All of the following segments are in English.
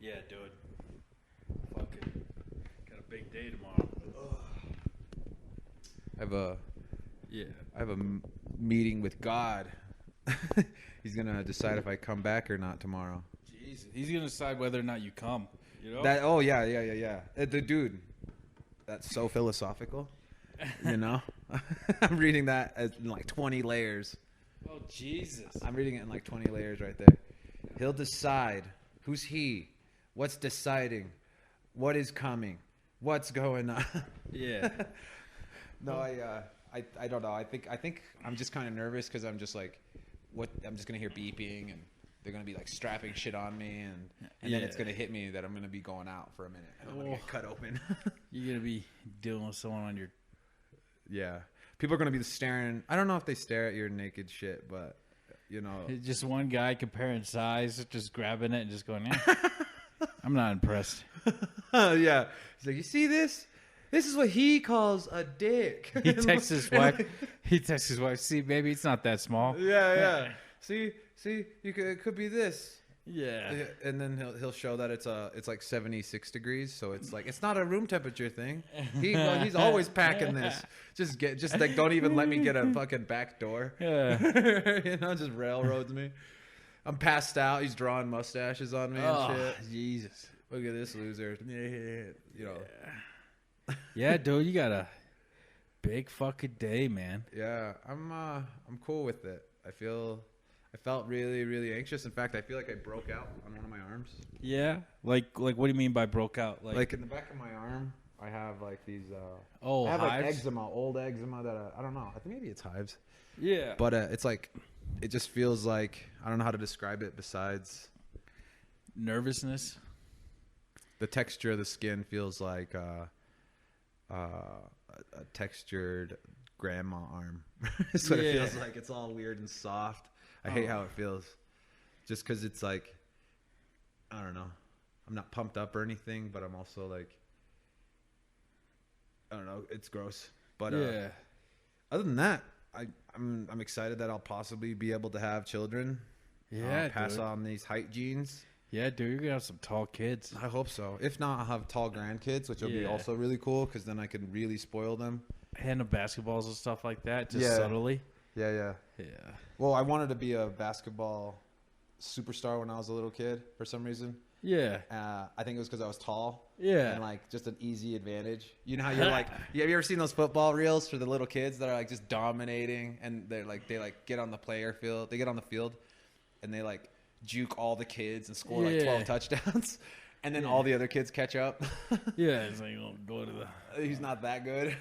Yeah, dude. Fucking got a big day tomorrow. I have a meeting with God. He's gonna decide if I come back or not tomorrow. Jesus, he's gonna decide whether or not you come. You know? That. Oh yeah. The dude. That's so philosophical. You know, I'm reading that as in like 20 layers. Oh Jesus! I'm reading it in like 20 layers right there. He'll decide. Who's he? What's deciding? What is coming? What's going on? Yeah. No, I don't know. I think I'm just kind of nervous because I'm just like, what? I'm just gonna hear beeping and they're gonna be like strapping shit on me and then it's gonna hit me that I'm gonna be going out for a minute and I'm gonna get cut open. You're gonna be dealing with someone on your. Yeah, people are gonna be staring. I don't know if they stare at your naked shit, but you know, Just one guy comparing size, just grabbing it and just going, I'm not impressed. yeah. He's like, you see this? This is what he calls a dick. He texts his wife. See, baby, it's not that small. Yeah. See, it could be this. Yeah. And then he'll show that it's like 76 degrees, so it's like it's not a room temperature thing. He's always packing this. Just like don't even let me get a fucking back door. Yeah. You know, just railroads me. I'm passed out. He's drawing mustaches on me and shit. Jesus. Look at this loser. You know. Yeah, dude, you got a big fucking day, man. Yeah, I'm cool with it. I felt really, really anxious. In fact, I feel like I broke out on one of my arms. Yeah? Like what do you mean by broke out? Like in the back of my arm, I have like these I have hives? like eczema, old eczema that I don't know. I think maybe it's hives. Yeah. But it's like it just feels like I don't know how to describe it besides Nervousness? the texture of the skin feels like a textured grandma arm. That's what it feels like. It's all weird and soft. I hate how it feels. Just because it's like, I don't know. I'm not pumped up or anything, but I'm also like, I don't know. It's gross. But other than that, I'm excited that I'll possibly be able to have children. Yeah, pass dude. on these height genes. Yeah, dude, you're going to have some tall kids. I hope so. If not, I'll have tall grandkids, which will be also really cool because then I can really spoil them. Handle basketballs and stuff like that, just subtly. Yeah. Well, I wanted to be a basketball superstar when I was a little kid for some reason. Yeah. I think it was because I was tall. Yeah. And like just an easy advantage. You know how you're like, have you ever seen those football reels for the little kids that are like just dominating and they get on the player field, they get on the field and they like juke all the kids and score like 12 touchdowns. And then all the other kids catch up. Yeah, it's like, go to the. He's not that good.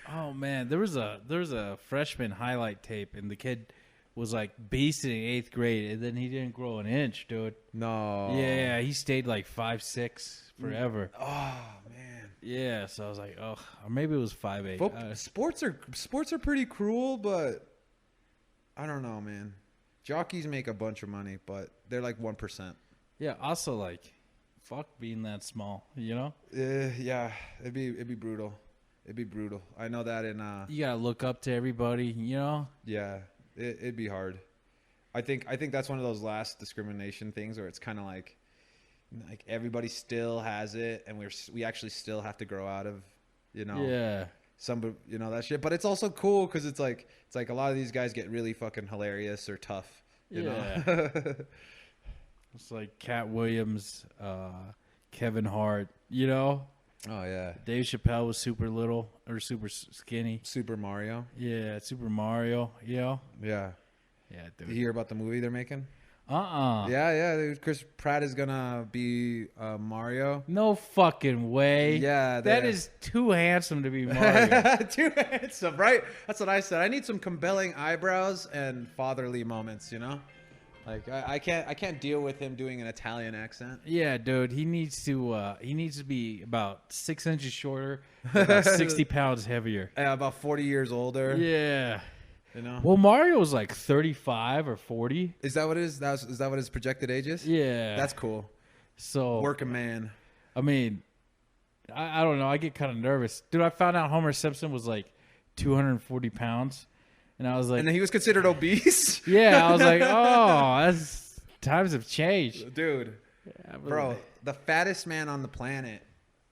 Oh man, there was a freshman highlight tape, and the kid was like beasting in 8th grade, and then he didn't grow an inch, dude. No. Yeah, he stayed like 5'6" forever. Oh man. Yeah, so I was like, oh, or maybe it was 5'8". Sports are pretty cruel, but I don't know, man. Jockeys make a bunch of money, but they're like 1%. Yeah, also like, fuck being that small, you know? Yeah, it'd be brutal. It'd be brutal. I know that in you gotta look up to everybody, you know? Yeah, it'd be hard. I think that's one of those last discrimination things where it's kind of like everybody still has it, and we actually still have to grow out of, you know. Yeah. Some, you know, that shit. But it's also cool because it's like a lot of these guys get really fucking hilarious or tough. You know? It's like Cat Williams, Kevin Hart, you know? Oh yeah. Dave Chappelle was super little or super skinny. Super Mario. Yeah, Super Mario, you know? Yeah. Yeah, Did dude. you hear about the movie they're making? Uh-uh. Yeah. Dude. Chris Pratt is gonna be Mario. No fucking way. Yeah. That is too handsome to be Mario. Too handsome, right? That's what I said. I need some compelling eyebrows and fatherly moments, you know? Like I can't deal with him doing an Italian accent. Yeah, dude. He needs to be about 6 inches shorter, about 60 pounds heavier. About 40 years older. Yeah. You know? Well, Mario was like 35 or 40. Is that what it is? Is that what his projected age is? Yeah. That's cool. So Working man. I mean, I don't know. I get kind of nervous. Dude, I found out Homer Simpson was like 240 pounds. And I was like... And he was considered obese? Yeah, I was like, oh, times have changed. Dude, Yeah, Bro, the fattest man on the planet,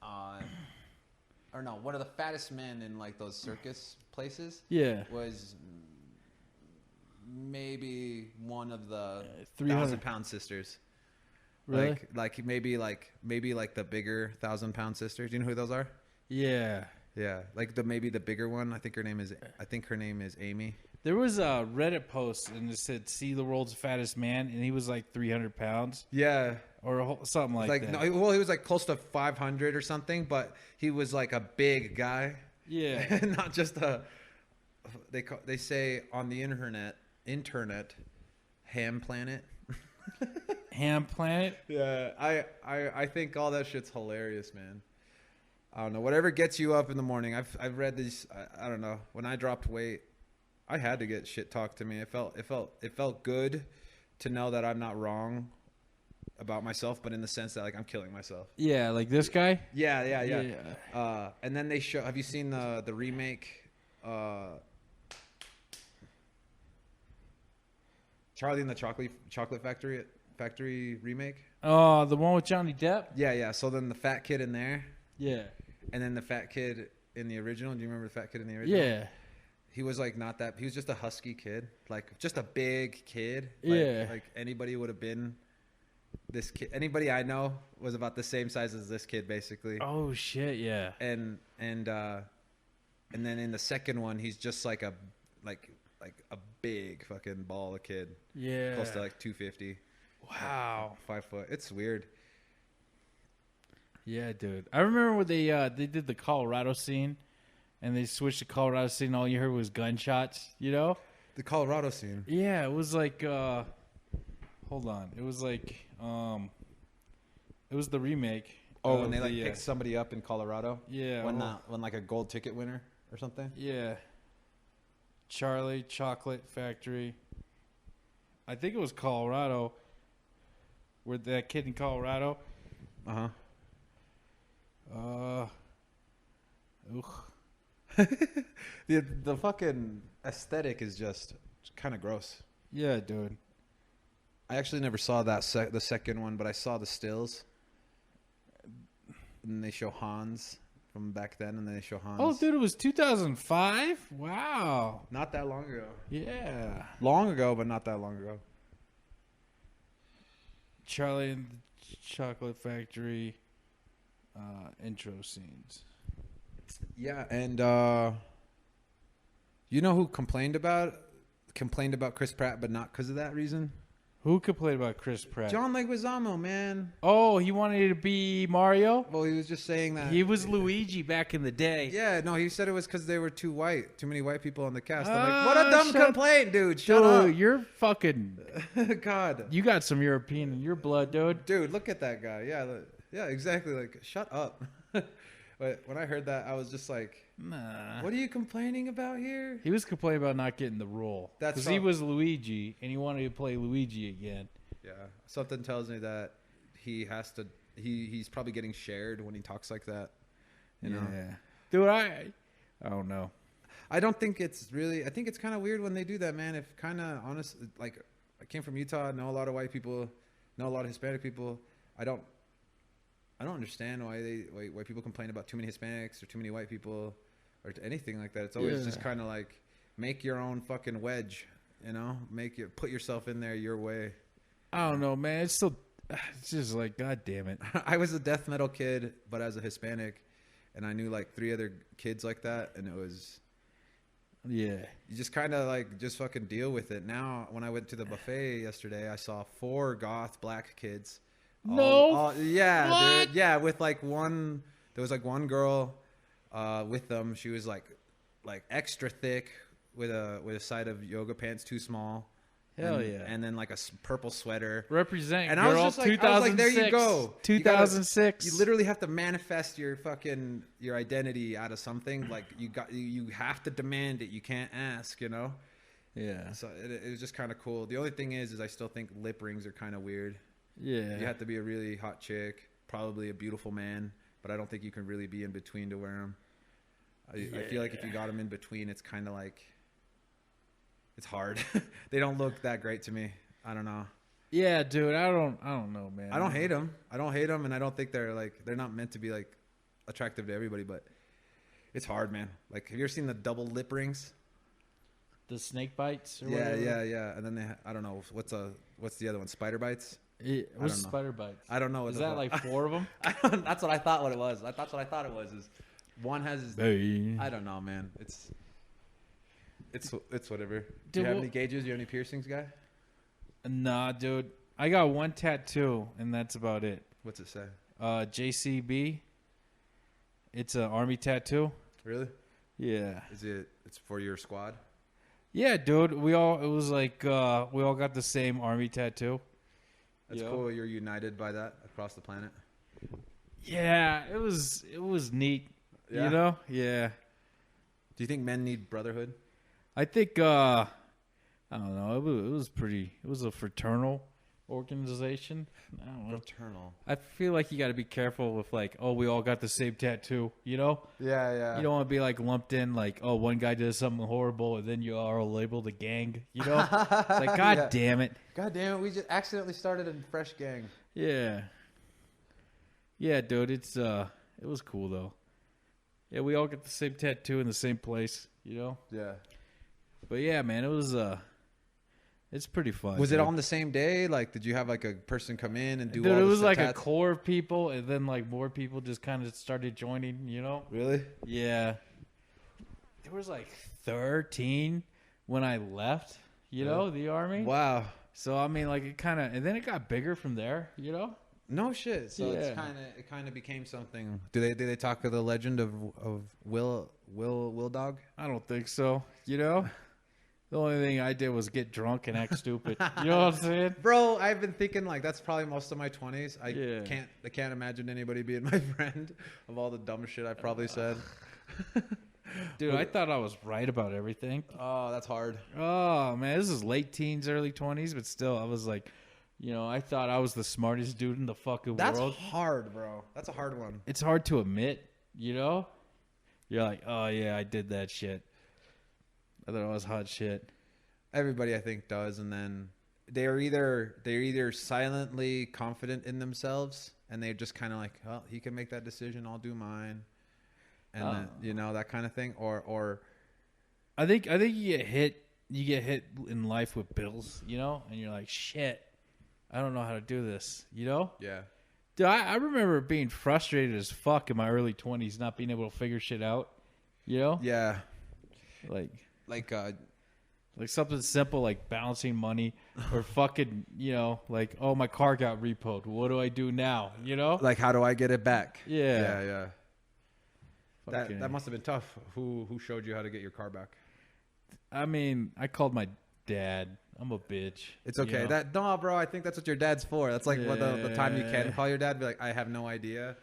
or no, one of the fattest men in like those circus places, Yeah. was maybe one of the 300 1,000-pound sisters. Really? Like maybe the bigger 1,000-pound sisters. Do you know who those are? Yeah. Yeah, like maybe the bigger one. I think her name is Amy. There was a Reddit post and it said, "See the world's fattest man," and he was like 300 pounds Yeah, or something like that. no, well, he was like close to 500 or something, but he was like a big guy. Yeah. Not just a. They say on the internet, ham planet. Ham planet. Yeah, I think all that shit's hilarious, man. I don't know. Whatever gets you up in the morning. I've read these. I don't know. When I dropped weight, I had to get shit talked to me. It felt good to know that I'm not wrong about myself, but in the sense that like I'm killing myself. Yeah, like this guy. Yeah. And then they show. Have you seen the remake? Charlie and the Chocolate Factory remake. Oh, the one with Johnny Depp. Yeah. So then the fat kid in there. Yeah. And then the fat kid in the original. Do you remember the fat kid in the original? Yeah. He was like not that. He was just a husky kid, like just a big kid. Like, Yeah. Like anybody would have been. This kid. Anybody I know was about the same size as this kid, basically. Oh shit! Yeah. And then in the second one, he's just like a big fucking ball of kid. Yeah. Close to like 250. Wow. 5 foot. It's weird. Yeah, dude. I remember when they did the Colorado scene, and they switched to Colorado scene. All you heard was gunshots. You know? The Colorado scene. Yeah, it was like. Hold on. It was like. It was the remake. Oh, when they like picked somebody up in Colorado. Yeah. When like a gold ticket winner or something. Yeah. Charlie Chocolate Factory. I think it was Colorado. Where that kid in Colorado. Uh-huh. The fucking aesthetic is just kind of gross. Yeah, dude. I actually never saw the second one, but I saw the stills. And they show Hans from back then, and then they show Hans. Oh, dude, it was 2005? Wow. Not that long ago. Yeah. Long ago, but not that long ago. Charlie and the Chocolate Factory intro scenes. Yeah, and you know who complained about Chris Pratt, but not because of that reason? Who complained about Chris Pratt? John Leguizamo, man. Oh, he wanted to be Mario? Well, he was just saying that He was Luigi back in the day. Yeah, no, he said it was because they were too many white people on the cast. I'm like, what a dumb complaint, dude. Shut up. You're fucking... God. You got some European in your blood, dude. Dude, look at that guy. Yeah, exactly. Like, shut up. But when I heard that, I was just like, nah. What are you complaining about here? He was complaining about not getting the role. Because he was Luigi, and he wanted to play Luigi again. Yeah. Something tells me that he has to... He's probably getting shared when he talks like that. You know? Dude, I don't know. I don't think it's really... I think it's kind of weird when they do that, man. If kind of honest... Like, I came from Utah. I know a lot of white people. Know a lot of Hispanic people. I don't understand why white people complain about too many Hispanics or too many white people or anything like that. It's always just kind of like make your own fucking wedge, you know? Put yourself in there your way. I don't know, man. It's just like, God damn it. I was a death metal kid, but as a Hispanic, and I knew like 3 other kids like that, and it was... Yeah. You just kind of like just fucking deal with it. Now, when I went to the buffet yesterday, I saw 4 goth black kids. Yeah, what? Yeah, with like one, there was like one girl with them. She was like extra thick with a side of yoga pants too small. Hell yeah. And then like a purple sweater. Represent, and girl, I was just like, there you go. 2006. You literally have to manifest your identity out of something. Like you have to demand it. You can't ask, you know? Yeah. So it was just kind of cool. The only thing is I still think lip rings are kind of weird. Yeah. You have to be a really hot chick, probably a beautiful man, but I don't think you can really be in between to wear them. I feel like if you got them in between, it's kind of like, it's hard. They don't look that great to me. I don't know. Yeah, dude. I don't know, man. I don't hate them. And I don't think they're not meant to be like attractive to everybody. But it's hard, man. Like, have you ever seen the double lip rings? The snake bites. Or Yeah, whatever? yeah. And then I don't know what's the other one? Spider bites. What's spider bites? I don't know. Is that like 4 of them? That's what I thought. What it was. That's what I thought it was. Is one has. Hey. I don't know, man. It's whatever. Do Dude, you have any gauges? You have any piercings, guy? Nah, dude. I got one tattoo, and that's about it. What's it say? JCB. It's an army tattoo. Really? Yeah. It's for your squad? Yeah, dude. It was like we all got the same army tattoo. That's cool. You're united by that across the planet. Yeah, it was neat. Yeah. You know? Yeah. Do you think men need brotherhood? I think I don't know. It was a fraternal organization. I don't know. Fraternal. I feel like you got to be careful with like, oh, we all got the same tattoo, you know? Yeah. You don't want to be like lumped in like, oh, one guy did something horrible and then you are all labeled a gang, you know? It's like, God damn it. God damn it. We just accidentally started a fresh gang. Yeah. Yeah, dude, it was cool though. Yeah, we all got the same tattoo in the same place, you know? Yeah. But yeah, man, it's pretty fun. Was it on the same day? Like, did you have like a person come in and do Dude, all it the was like a tats? core of people, and then like more people just kind of started joining, you know? Really? Yeah. There was like 13 when I left, you know, the army. Wow. So I mean, like and then it got bigger from there, you know? No shit. So it kind of became something. Did they talk of the legend of Will Dog? I don't think so, you know? The only thing I did was get drunk and act stupid. You know what I'm saying? Bro, I've been thinking like that's probably most of my 20s. I Yeah. can't imagine anybody being my friend of all the dumb shit I probably said. Dude, I thought I was right about everything. Oh, that's hard. Oh, man, this is late teens, early 20s, but still, I was like, you know, I thought I was the smartest dude in the fucking That's world. hard, bro. That's a hard one. It's hard to admit, you know? You're like, oh, yeah, I did that shit. I thought I was hot shit. Everybody, I think, does, and then they're either silently confident in themselves, and they're just kind of like, well, he can make that decision, I'll do mine, and then, you know, that kind of thing, or I think you get hit in life with bills, you know, and you're like, shit, I don't know how to do this, you know? yeah. Dude, I remember being frustrated as fuck in my early 20s, not being able to figure shit out, you know? Yeah. Like something simple like balancing money or fucking, you know, like, oh, my car got repoed. What do I do now? You know? Like, how do I get it back? Yeah. Yeah. Fucking That must have been tough. Who showed you how to get your car back? I mean, I called my dad. I'm a bitch. It's okay. You know? No, bro. I think that's what your dad's for. That's like the time you can Yeah. call your dad. Be like, I have no idea.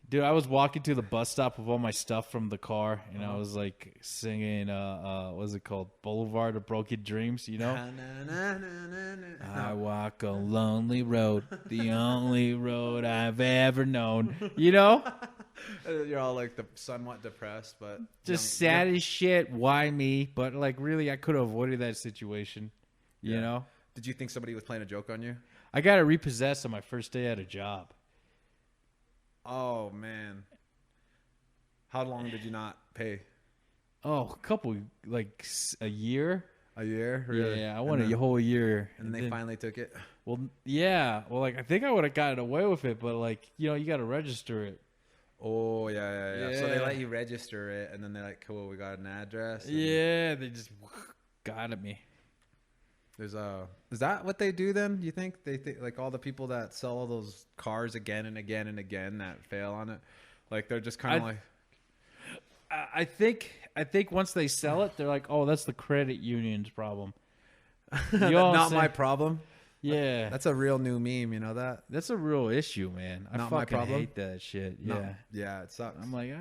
Dude, I was walking to the bus stop with all my stuff from the car, and I was like singing, what's it called? Boulevard of Broken Dreams, you know? I walk a lonely road, the only road I've ever known, you know? You're all like somewhat depressed, but Just sad as shit. Why me? But like, really, I could have avoided that situation, you know? Did you think somebody was playing a joke on you? I got repossessed on my first day at a job. Oh man. How long did you not pay? Oh, a couple, like a year. A year? Really? Yeah, I wanted a whole year. And they finally took it. Well, yeah. Well, like I think I would have gotten away with it, but like you know, you got to register it. Oh yeah. So they Yeah. let you register it, and then they're like, "Cool, we got an address." and Yeah, they just got at me. Is that what they do then? You think they like all the people that sell all those cars again and again and again that fail on it, like they're just kind of like. I think once they sell it, they're like, oh, that's the credit union's problem. You know what I'm Not my saying? problem. Yeah, That's a real new meme. You know that? that's a real issue, man. I Not my fucking problem? hate that shit. Yeah. No. Yeah, it sucks. I'm like,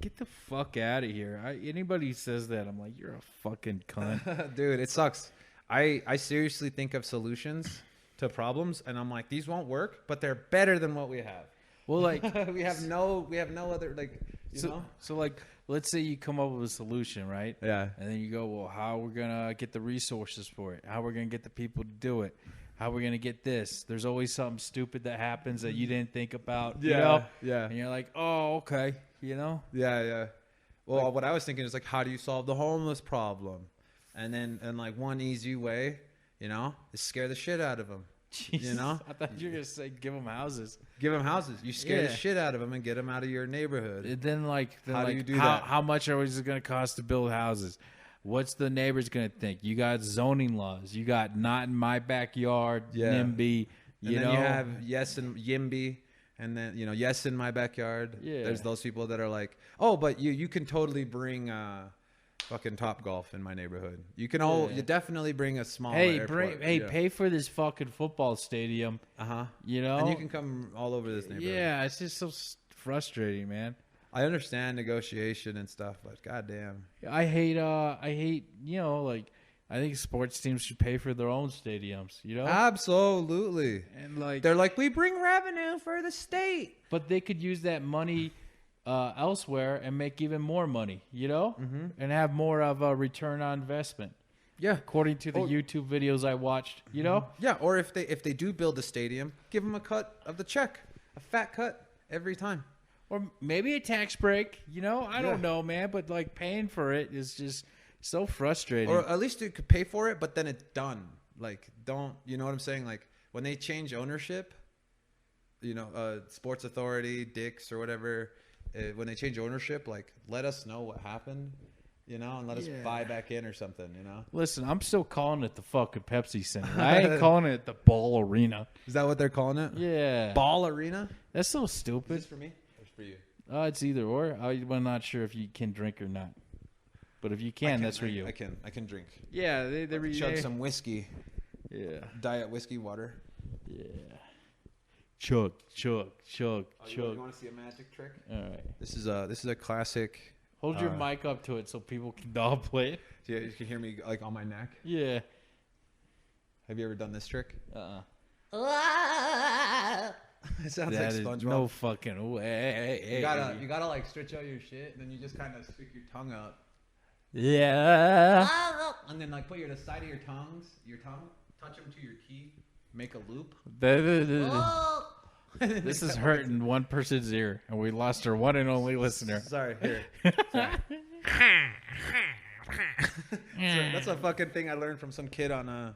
get the fuck out of here. Anybody who says that, I'm like, you're a fucking cunt. Dude, it sucks. I seriously think of solutions to problems, and I'm like, these won't work, but they're better than what we have. Well, like, we have no other like. You know? so like, let's say you come up with a solution, right? Yeah. And then you go, well, how are we gonna get the resources for it? How are we gonna get the people to do it? how are we gonna get this? There's always something stupid that happens that you didn't think about. You know? Yeah. And you're like, oh, okay. You know? Yeah. Well, what I was thinking is like, how do you solve the homeless problem? And then, like one easy way, you know, is scare the shit out of them. Jesus, you know, I thought you were gonna say give them houses. Give them houses. You scare the shit out of them and get them out of your neighborhood. How do you do that? How much are it going to cost to build houses? What's the neighbors going to think? You got zoning laws. You got not in my backyard, NIMBY. You have yes and YIMBY. And then, you know, yes in my backyard. Yeah. There's those people that are like, oh, but you can totally bring fucking Top Golf in my neighborhood. You can you definitely bring a small airport. Pay for this fucking football stadium. You know, and you can come all over this neighborhood. Yeah, it's just so frustrating, man. I understand negotiation and stuff, but goddamn, I hate. You know, like I think sports teams should pay for their own stadiums. You know, absolutely. And like they're like, we bring revenue for the state, but they could use that money elsewhere and make even more money, you know, and have more of a return on investment. Yeah, according to the YouTube videos I watched, you know. Yeah, or if they do build a stadium, give them a cut of the check, a fat cut every time, or maybe a tax break. You know, I don't know, man, but like paying for it is just so frustrating. Or at least you could pay for it, but then it's done. Like, don't you know what I'm saying? Like when they change ownership, you know, Sports Authority, Dick's, or whatever. When they change ownership, like, let us know what happened, you know, and let us buy back in or something, you know. Listen, I'm still calling it the fucking Pepsi Center. I ain't calling it the Ball Arena. Is that what they're calling it? Yeah. Ball Arena? That's so stupid. Is this for me or for you? It's either or. I'm not sure if you can drink or not. But if you can, that's for you. I can drink. Yeah. They chug some whiskey. Yeah. Diet whiskey water. Yeah. Chug. You want to see a magic trick? All right. This is a classic. Hold your mic up to it so people can all play it. Yeah, you can hear me like on my neck. Yeah. Have you ever done this trick? It sounds that like SpongeBob. No fucking way. You gotta like stretch out your shit, and then you just kind of stick your tongue up. Yeah. And then like put the side of your tongue, touch them to your key, make a loop. This is hurting one person's ear, and we lost our one and only listener. Sorry, here. That's a fucking thing I learned from some kid on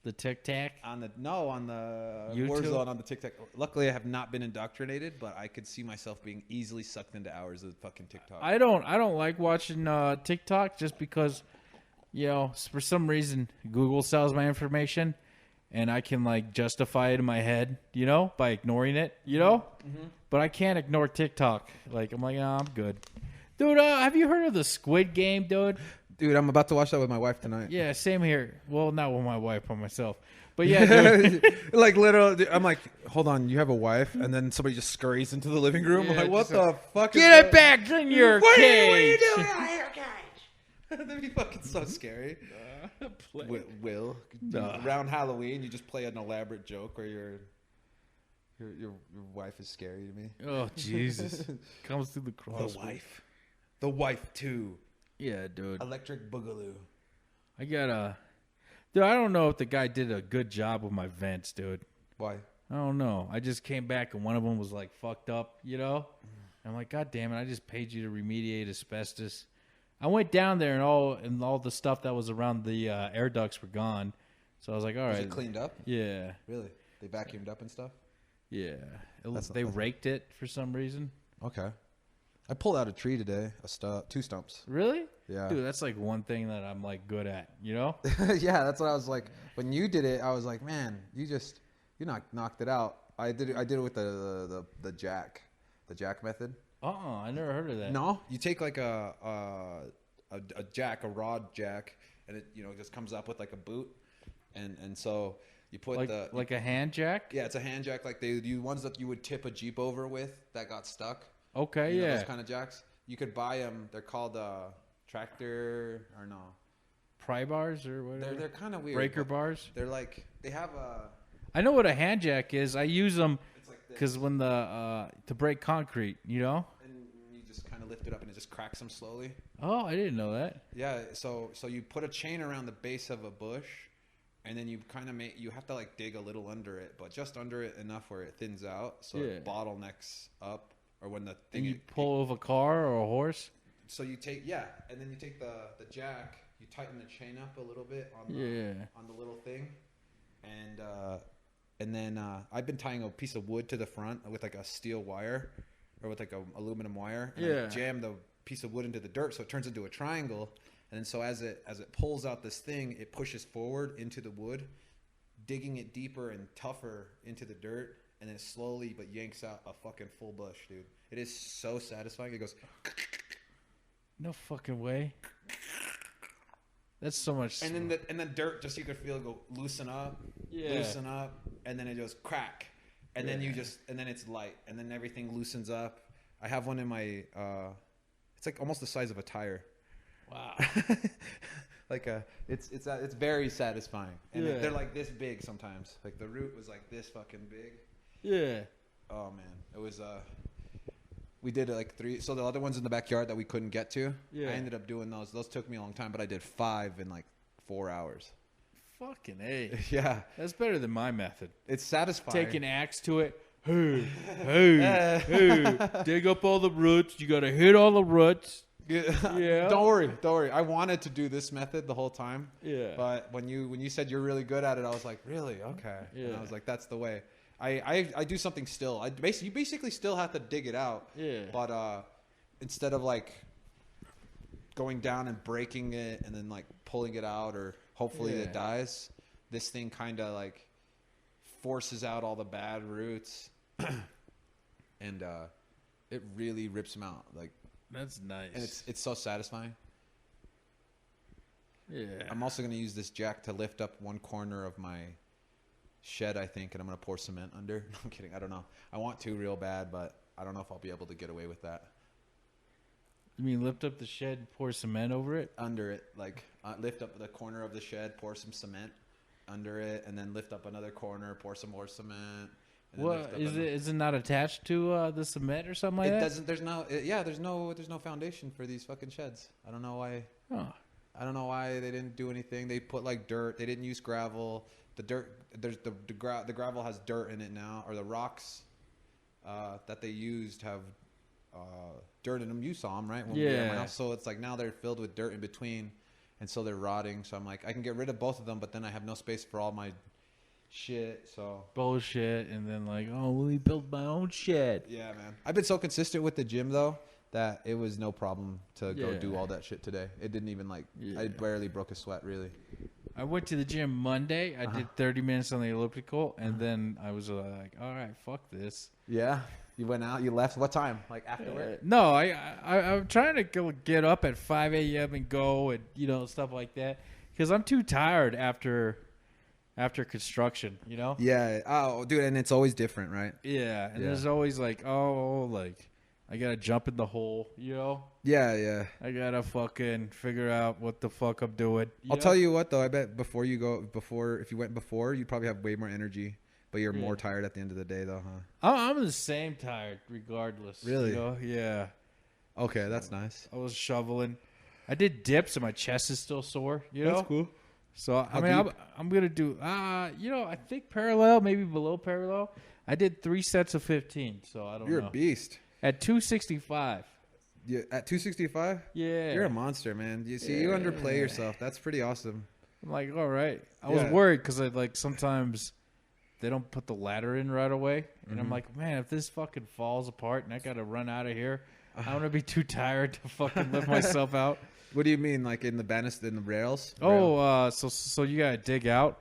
the Tic Tac. On the YouTube? Warzone on the TikTok. Luckily, I have not been indoctrinated, but I could see myself being easily sucked into hours of fucking TikTok. I don't like watching TikTok just because, you know, for some reason Google sells my information. And I can, like, justify it in my head, you know, by ignoring it, you know? But I can't ignore TikTok. Like, I'm like, oh, I'm good. Dude, have you heard of the Squid Game, dude? Dude, I'm about to watch that with my wife tonight. Yeah, same here. Well, not with my wife, but myself. But, yeah, dude. Like, literally, I'm like, hold on, you have a wife? And then somebody just scurries into the living room. Yeah, I'm like, what the fuck is Get that? it back in your cage. What are you doing out here, cage? That'd be fucking so scary. Will around Halloween you just play an elaborate joke where your wife is scary to me. Oh Jesus! Comes through the cross. The wife too. Yeah, dude. Electric Boogaloo. Dude, I don't know if the guy did a good job with my vents, dude. Why? I don't know. I just came back and one of them was like fucked up, you know. I'm like, God damn it! I just paid you to remediate asbestos. I went down there and all the stuff that was around the air ducts were gone. So I was like, all right. Was it cleaned up? Yeah. Really? They vacuumed up and stuff? Yeah. They raked it for some reason. Okay. I pulled out a tree today, two stumps. Really? Yeah. Dude, that's like one thing that I'm like good at, you know? Yeah, that's what I was like. When you did it, I was like, man, you knocked it out. I did it with the jack method. I never heard of that. No, you take like a rod jack, and it just comes up with like a boot, and so you put like a hand jack. Yeah, it's a hand jack, like the ones that you would tip a Jeep over with that got stuck. Okay, you know, those kind of jacks. You could buy them. They're called tractor or no, pry bars or whatever. They're kind of weird. Breaker bars. They're like they have a. I know what a hand jack is. I use them. Because when to break concrete, you know? And you just kind of lift it up and it just cracks them slowly. Oh, I didn't know that. Yeah, so you put a chain around the base of a bush and then you kind of you have to like dig a little under it, but just under it enough where it thins out, so it bottlenecks up, or when the thing. And you pull with a car or a horse. So you take and then you take the jack, you tighten the chain up a little bit on the little thing, and then I've been tying a piece of wood to the front with like a steel wire, or with like a aluminum wire, and I jam the piece of wood into the dirt so it turns into a triangle, and then so as it pulls out this thing, it pushes forward into the wood, digging it deeper and tougher into the dirt, and then slowly but yanks out a fucking full bush, dude. It is so satisfying. It goes. No fucking way. That's so much. And then dirt, just you could feel it go loosen up, and then it goes crack, and then then it's light, and then everything loosens up. I have one in my. It's like almost the size of a tire. Wow. It's very satisfying, and they're like this big sometimes. Like the root was like this fucking big. Yeah. Oh man, it was we did like 3. So the other ones in the backyard that we couldn't get to, I ended up doing those. Those took me a long time, but I did 5 in like 4 hours. Fucking A. Yeah. That's better than my method. It's satisfying. Take an axe to it. Hey, dig up all the roots. You got to hit all the roots. Yeah. Don't worry. I wanted to do this method the whole time. Yeah. But when you said you're really good at it, I was like, really? Okay. Yeah. And I was like, that's the way. I do something still. You basically still have to dig it out. Yeah. But instead of like going down and breaking it and then like pulling it out, or hopefully it dies, this thing kind of like forces out all the bad roots, and it really rips them out. Like, that's nice. And it's so satisfying. Yeah. I'm also gonna use this jack to lift up one corner of my shed, I think, and I'm gonna pour cement under. No, I'm kidding. I don't know. I want to real bad, but I don't know if I'll be able to get away with that. You mean lift up the shed and pour cement over it? Under it, like lift up the corner of the shed, pour some cement under it, and then lift up another corner, pour some more cement. What is it not attached to the cement or something like that? It doesn't. There's no foundation for these fucking sheds. I don't know why. Oh. I don't know why they didn't do anything. They put like dirt. They didn't use gravel. The dirt, the gravel has dirt in it now, or the rocks that they used have dirt in them. You saw them, right? When we were at my house. So it's like now they're filled with dirt in between, and so they're rotting. So I'm like, I can get rid of both of them, but then I have no space for all my shit. So bullshit, and then like, oh, let me build my own shed. Yeah, man. I've been so consistent with the gym though that it was no problem to go do all that shit today. It didn't even like. I barely broke a sweat, really. I went to the gym Monday. I did 30 minutes on the elliptical, and then I was like, all right, fuck this. Yeah. You went out. You left. What time? Like after work? No, I'm trying to get up at 5 a.m. and go and stuff like that because I'm too tired after construction. Yeah. Oh, dude, and it's always different, right? Yeah, and there's always like I gotta jump in the hole, Yeah. I gotta fucking figure out what the fuck I'm doing. I'll tell you what though. I bet if you went before, you'd probably have way more energy. But you're more tired at the end of the day, though, huh? I'm the same tired, regardless. Really? Yeah. Okay, that's nice. I was shoveling. I did dips, and my chest is still sore. That's cool. So I'm gonna do. I think parallel, maybe below parallel. I did 3 sets of 15. So I don't know. You're a beast. At 265. Yeah, at 265. Yeah. You're a monster, man. You see, you underplay yourself. That's pretty awesome. I'm like, all right. I was worried because sometimes they don't put the ladder in right away. And I'm like, man, if this fucking falls apart and I got to run out of here, I'm going to be too tired to fucking lift myself out. What do you mean? Like in the banister, in the rails? So you got to dig out,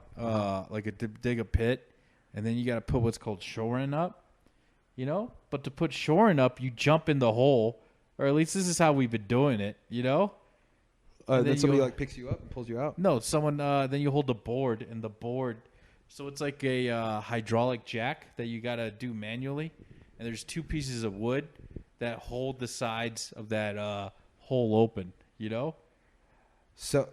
dig a pit, and then you got to put what's called shoring up, But to put shoring up, you jump in the hole, or at least this is how we've been doing it, Then somebody like picks you up and pulls you out? No, someone, then you hold the board, and the board... So it's like a hydraulic jack that you got to do manually. And there's 2 pieces of wood that hold the sides of that hole open, So,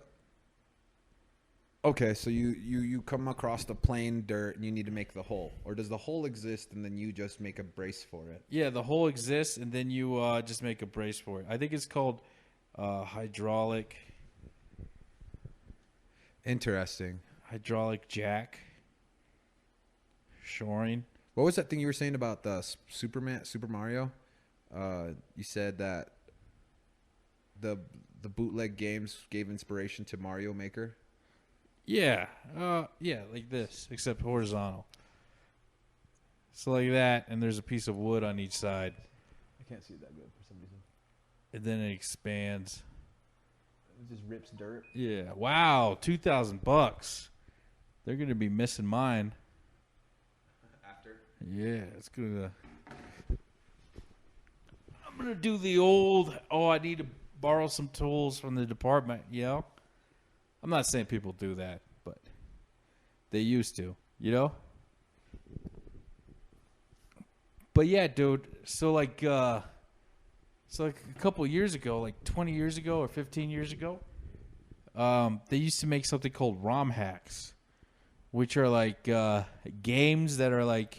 okay, so you come across the plain dirt and you need to make the hole. Or does the hole exist and then you just make a brace for it? Yeah, the hole exists and then you just make a brace for it. I think it's called hydraulic. Interesting. hydraulic jack, shoring. What was that thing you were saying about the Super Mario? You said that the bootleg games gave inspiration to Mario Maker. Yeah, yeah, like this, except horizontal. So like that, and there's a piece of wood on each side. I can't see that good for some reason. And then it expands. It just rips dirt. Yeah. Wow, $2,000. They're gonna be missing mine. After. Yeah, it's gonna. I'm gonna do the old. Oh, I need to borrow some tools from the department. You know. I'm not saying people do that, but they used to. You know. But yeah, dude. So like a couple years ago, like 20 years ago or 15 years ago, they used to make something called ROM hacks, which are like games that are like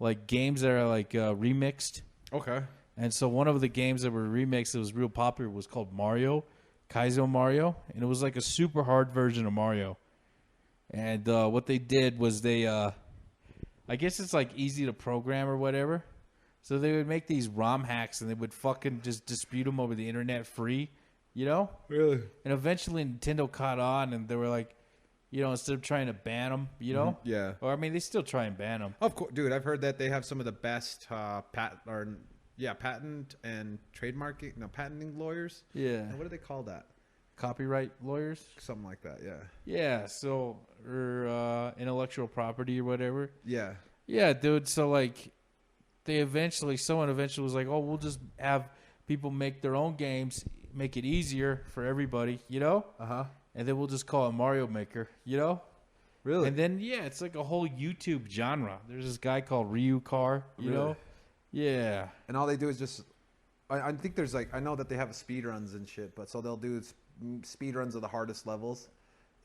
remixed. Okay. And so one of the games that were remixed that was real popular was called Mario, Kaizo Mario, and it was like a super hard version of Mario. And what they did was they I guess it's like easy to program or whatever. So they would make these ROM hacks and they would fucking just dispute them over the internet free, you know? Really? And eventually Nintendo caught on and they were like, you know, instead of trying to ban them, you know? Mm-hmm. Yeah. Or I mean, they still try and ban them. Of course, dude. I've heard that they have some of the best patent and patenting lawyers. Yeah. What do they call that? Copyright lawyers? Something like that. Yeah. Yeah. So, or intellectual property or whatever. Yeah. Yeah, dude. So like, someone eventually was like, oh, we'll just have people make their own games, make it easier for everybody, you know? Uh-huh. And then we'll just call it Mario Maker, you know? Really? And then, yeah, it's like a whole YouTube genre. There's this guy called Ryu Car, you know? Yeah. And all they do is just, I think there's like, I know that they have speed runs and shit, but so they'll do speed runs of the hardest levels.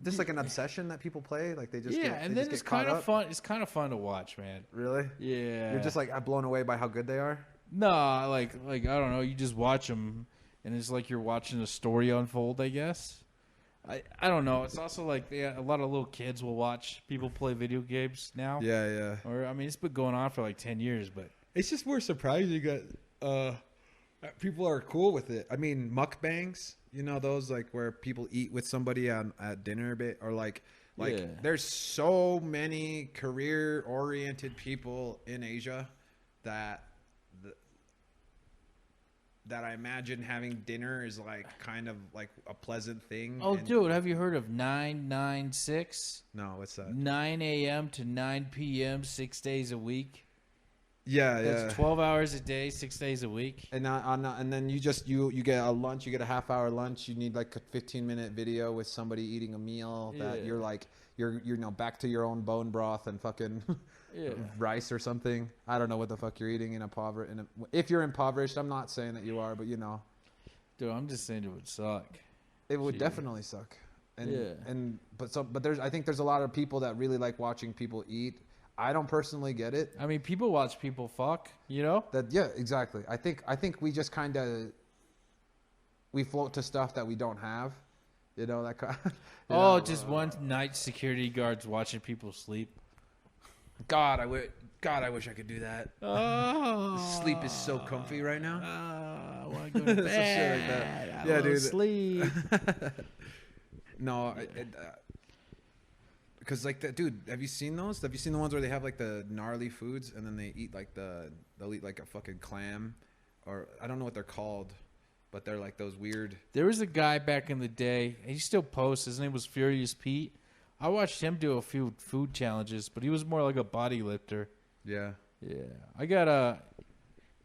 Just like an obsession that people play, like they just and then it's kind of fun. It's kind of fun to watch, man. Really? Yeah. You're just like blown away by how good they are. No, like I don't know. You just watch them, and it's like you're watching a story unfold. I guess. I don't know. It's also like a lot of little kids will watch people play video games now. Yeah, yeah. Or I mean, it's been going on for like 10 years, but it's just more surprising that people are cool with it. I mean, mukbangs. You know those like where people eat with somebody at dinner a bit, or like yeah. There's so many career-oriented people in Asia that I imagine having dinner is like kind of like a pleasant thing. Oh, dude, have you heard of 996? No, what's that? 9 a.m. to 9 p.m. 6 days a week. Yeah, That's 12 hours a day, 6 days a week. And and then you get a lunch. You get a half-hour lunch. You need like a 15-minute video with somebody eating a meal that you're like you're back to your own bone broth and fucking rice or something. I don't know what the fuck you're eating if you're impoverished. I'm not saying that you are, but you know, dude, I'm just saying it would suck. It would definitely suck. But I think there's a lot of people that really like watching people eat. I don't personally get it. I mean, people watch people fuck, you know? Yeah, exactly. I think we just kind of we float to stuff that we don't have, you know, that kind of, just one night security guards watching people sleep. God, I wish I could do that. Oh. Sleep is so comfy right now. I want to go to bed. Shit like that. Yeah, dude. Sleep. No, because like dude, have you seen those? Have you seen the ones where they have like the gnarly foods and then they eat like they'll eat like a fucking clam, or I don't know what they're called, but they're like those weird. There was a guy back in the day. He still posts. His name was Furious Pete. I watched him do a few food challenges, but he was more like a body lifter. Yeah. Yeah.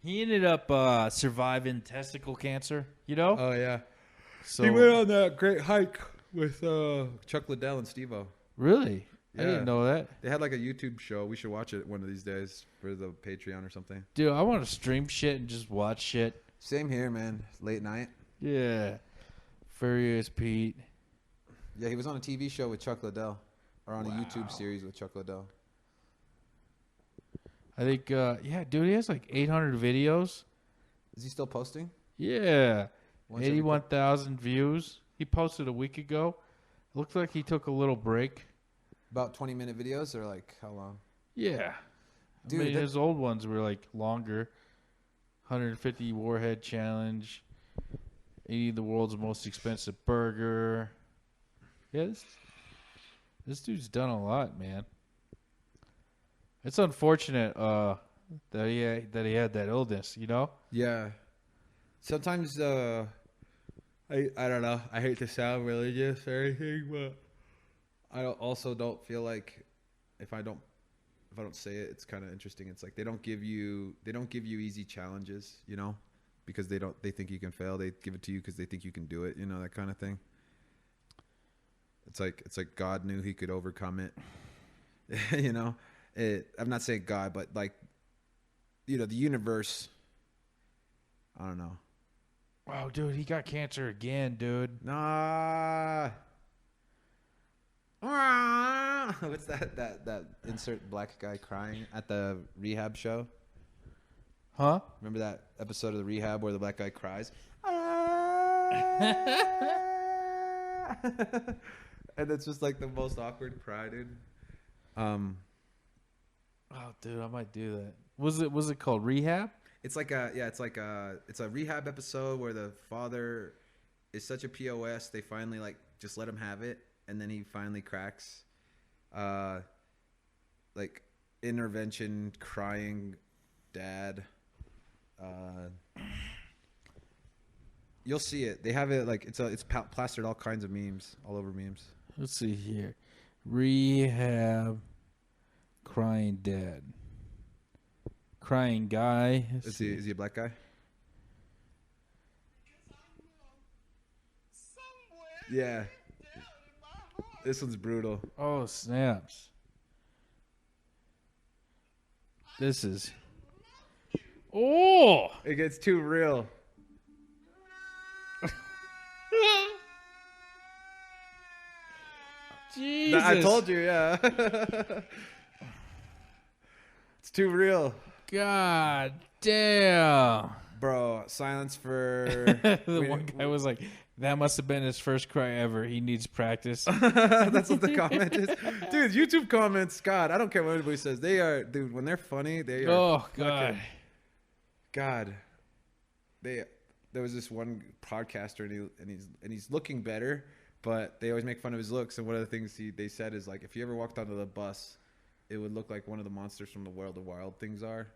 He ended up surviving testicle cancer, you know? Oh yeah. So he went on that great hike with Chuck Liddell and Steve-O. Really? Yeah. I didn't know that. They had like a YouTube show. We should watch it one of these days for the Patreon or something. Dude, I want to stream shit and just watch shit. Same here, man. Late night. Yeah. Furious Pete. Yeah, he was on a TV show with Chuck Liddell, or on a YouTube series with Chuck Liddell. I think, dude, he has like 800 videos. Is he still posting? Yeah. 81,000 views. He posted a week ago. Looks like he took a little break. About 20-minute videos or like how long? Yeah. Dude, I mean, his old ones were like longer. 150 warhead challenge. Eating the world's most expensive burger. Yeah, this dude's done a lot, man. It's unfortunate that he had that illness, you know? Yeah. Sometimes I don't know. I hate to sound religious or anything, but also don't feel like if I don't say it, it's kind of interesting. It's like they don't give you easy challenges, you know, because they think you can fail. They give it to you because they think you can do it, you know, that kind of thing. It's like God knew he could overcome it, you know. I'm not saying God, but like, you know, the universe. I don't know. Wow, dude, he got cancer again, dude. Nah. What's that insert black guy crying at the rehab show? Huh? Remember that episode of the rehab where the black guy cries? And it's just like the most awkward cry, dude. Oh, dude, I might do that. Was it called Rehab? It's like it's a rehab episode where the father is such a POS, they finally like just let him have it, and then he finally cracks. Like intervention, crying dad. You'll see it. They have it like it's plastered all kinds of memes, all over memes. Let's see here. Rehab, crying dad, crying guy. Is he a black guy? Yeah. This one's brutal. Oh, snaps. This is... Oh! It gets too real. Jesus. I told you, yeah. It's too real. God damn. Bro, silence for... One guy was like, that must have been his first cry ever. He needs practice. That's what the comment is. Dude, YouTube comments, God, I don't care what anybody says. They are, dude, when they're funny, they are... Oh, God. God. There was this one podcaster, and he's looking better, but they always make fun of his looks. And one of the things they said is, like, if you ever walked onto the bus, it would look like one of the monsters from the World of Wild things are.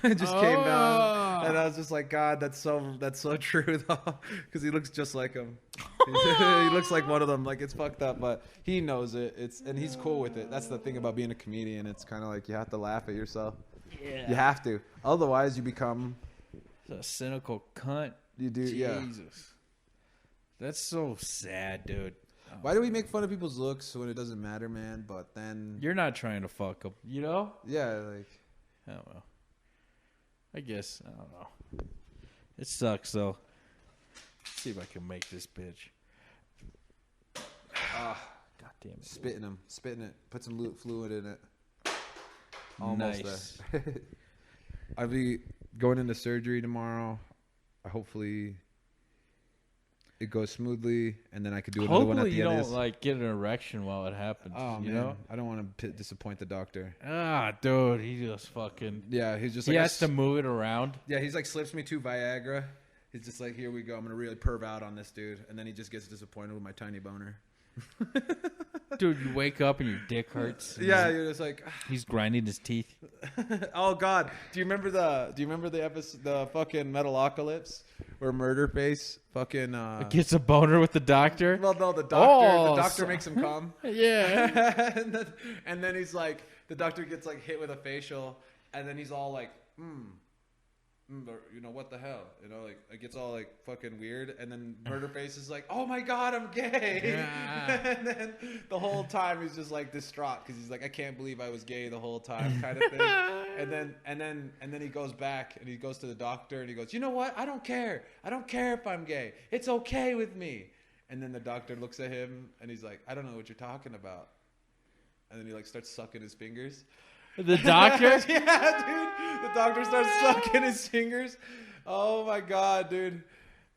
It just came down, and I was just like, God, that's so true though, because he looks just like him. He looks like one of them. Like, it's fucked up, but he knows it. And he's cool with it. That's the thing about being a comedian. It's kind of like you have to laugh at yourself. Yeah. You have to, otherwise you become a cynical cunt. You do, Jesus. yeah. That's so sad, dude. Why do we make fun of people's looks when it doesn't matter, man? But then you're not trying to fuck them, you know? Yeah, like I don't know. I guess I don't know. It sucks though. Let's see if I can make this bitch. God damn it! Spitting it. Put some fluid in it. Almost nice. There. I'll be going into surgery tomorrow. Hopefully, it goes smoothly, and then I could do another one at the end. Hopefully, you don't like get an erection while it happens. Oh you man, know? I don't want to disappoint the doctor. Dude, he just fucking he's just he like has to move it around. Yeah, he's like slips me 2 Viagra. He's just like, here we go. I'm gonna really perv out on this dude, and then he just gets disappointed with my tiny boner. Dude, you wake up and your dick hurts. Yeah, you're just like he's grinding his teeth. Oh God, do you remember the episode, the fucking Metalocalypse, where Murderface fucking gets a boner with the doctor? Well, no, the doctor makes him come. Yeah, and then he's like, the doctor gets like hit with a facial, and then he's all like, you know, what the hell, you know, like it gets all like fucking weird, and then Murderface is like, oh my God, I'm gay. And then the whole time he's just like distraught because he's like, I can't believe I was gay the whole time, kind of thing. and then he goes back and he goes to the doctor and he goes, you know what, I don't care if I'm gay, it's okay with me. And then the doctor looks at him and he's like, I don't know what you're talking about. And then he like starts sucking his fingers. The doctor? Yeah, dude. The doctor starts sucking his fingers. Oh my God, dude.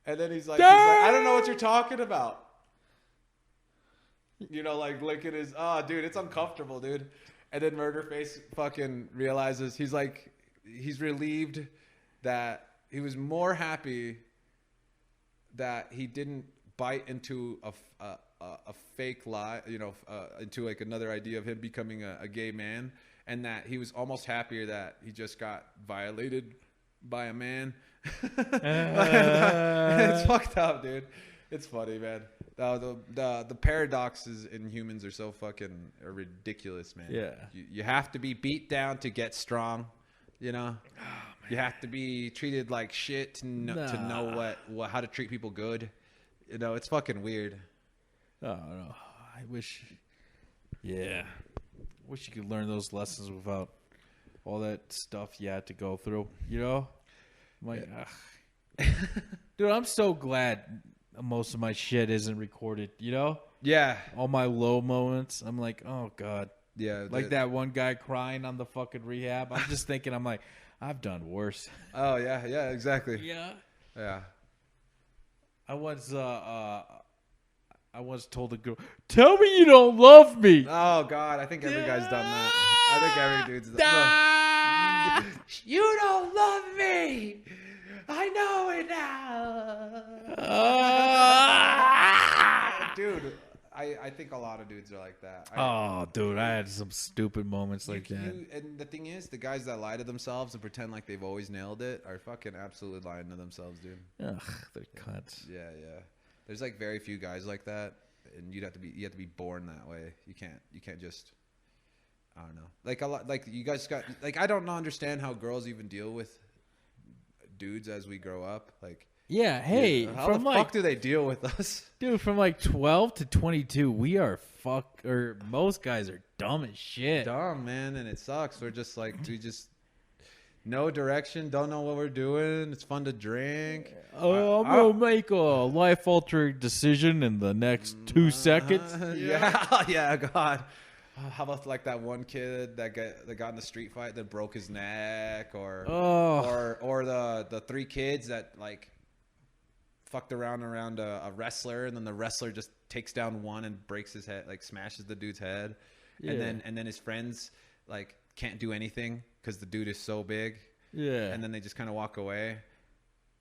And then he's like, I don't know what you're talking about. You know, like licking his. Oh, dude, it's uncomfortable, dude. And then Murderface fucking realizes he's relieved that he was more happy that he didn't bite into a fake lie, you know, into like another idea of him becoming a gay man, and that he was almost happier that he just got violated by a man. It's fucked up, dude. It's funny, man. The paradoxes in humans are so fucking ridiculous, man. Yeah. You have to be beat down to get strong, you know? You have to be treated like shit to know what how to treat people good. You know, it's fucking weird. Oh, no. I wish you could learn those lessons without all that stuff you had to go through, you know? I'm like, dude, I'm so glad most of my shit isn't recorded, you know? Yeah. All my low moments. I'm like, oh, God. Yeah. Like that one guy crying on the fucking rehab. I'm just thinking, I'm like, I've done worse. Oh, yeah. Yeah, exactly. Yeah. Yeah. I was told a girl, tell me you don't love me. Oh, God. I think every guy's done that. I think every dude's done that. You don't love me. I know it now. Dude, I think a lot of dudes are like that. Dude, I had some stupid moments like that. And the thing is, the guys that lie to themselves and pretend like they've always nailed it are fucking absolutely lying to themselves, dude. Ugh, they're cunts. Yeah. There's like very few guys like that, and you have to be born that way. You can't just, I don't know. Like a lot, like you guys got, like I don't understand how girls even deal with dudes as we grow up. Like, yeah, hey, how the fuck do they deal with us, dude? From like 12 to 22, we are most guys are dumb as shit. Dumb, man, and it sucks. We're just like, we just no direction, don't know what we're doing. It's fun to drink. I'm gonna make a life-altering decision in the next 2 seconds. Yeah, God. How about like that one kid that got in the street fight that broke his neck, or the 3 kids that like fucked around a wrestler, and then the wrestler just takes down one and breaks his head, like smashes the dude's head, and then his friends like can't do anything because the dude is so big, and then they just kind of walk away,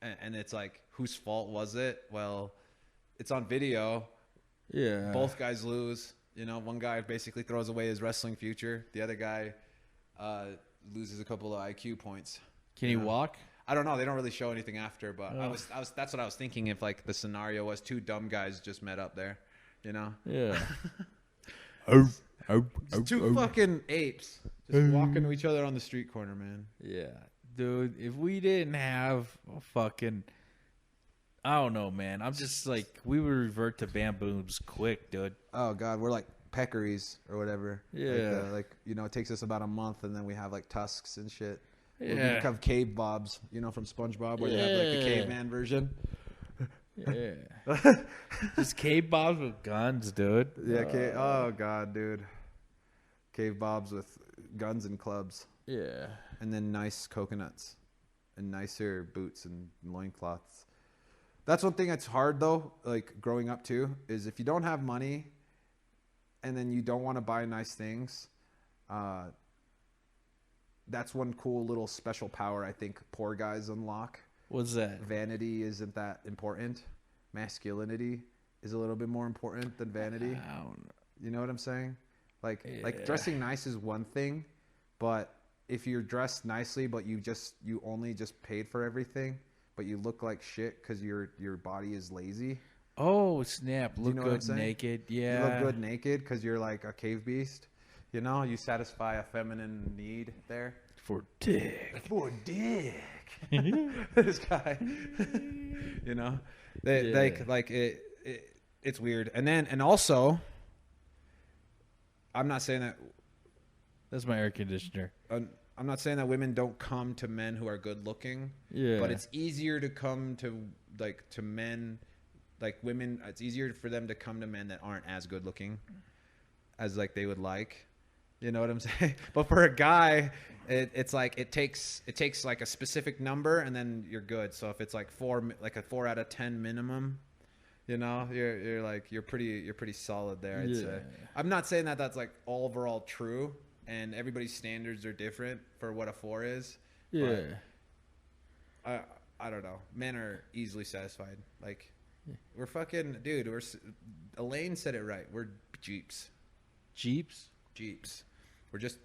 and it's like, whose fault was it? Well, it's on video. Yeah, both guys lose. You know, one guy basically throws away his wrestling future. The other guy loses a couple of IQ points. Can he walk? I don't know. They don't really show anything after, but that's what I was thinking. If like the scenario was 2 dumb guys just met up there, you know? Yeah. 2 fucking apes just walking to each other on the street corner, man. Yeah, dude. If we didn't have a fucking, I don't know, man. I'm just like, we would revert to bamboos quick, dude. Oh God, we're like peccaries or whatever. Yeah. Like you know, it takes us about a month, and then we have like tusks and shit. Yeah. We become cave bobs, you know, from SpongeBob, where they have like the caveman version. Yeah. Just cave bobs with guns, dude. Yeah. Oh God, dude. Cave bobs with guns and clubs. Yeah. And then nice coconuts and nicer boots and loincloths. That's one thing that's hard though, like growing up too, is if you don't have money and then you don't want to buy nice things, that's one cool little special power I think poor guys unlock. What's that? Vanity isn't that important. Masculinity is a little bit more important than vanity. You know what I'm saying? Like dressing nice is one thing, but if you're dressed nicely but you only just paid for everything, but you look like shit because your body is lazy. Oh snap! Look good naked. Yeah, you look good naked because you're like a cave beast. You know, you satisfy a feminine need there. For dick. For dick. This guy. You know, it's weird. And also, I'm not saying that. That's my air conditioner. I'm not saying that women don't come to men who are good looking. Yeah. But it's easier to come to men, like women. It's easier for them to come to men that aren't as good looking as like they would like. You know what I'm saying? But for a guy, it's like it takes like a specific number and then you're good. So if it's like a 4 out of 10 minimum, You know, you're like you're pretty solid there. I'd Yeah. say. I'm not saying that that's like overall true, and everybody's standards are different for what a 4 is. Yeah. But I don't know. Men are easily satisfied. Like we're fucking dude. Elaine said it right. We're Jeeps. Jeeps. We're just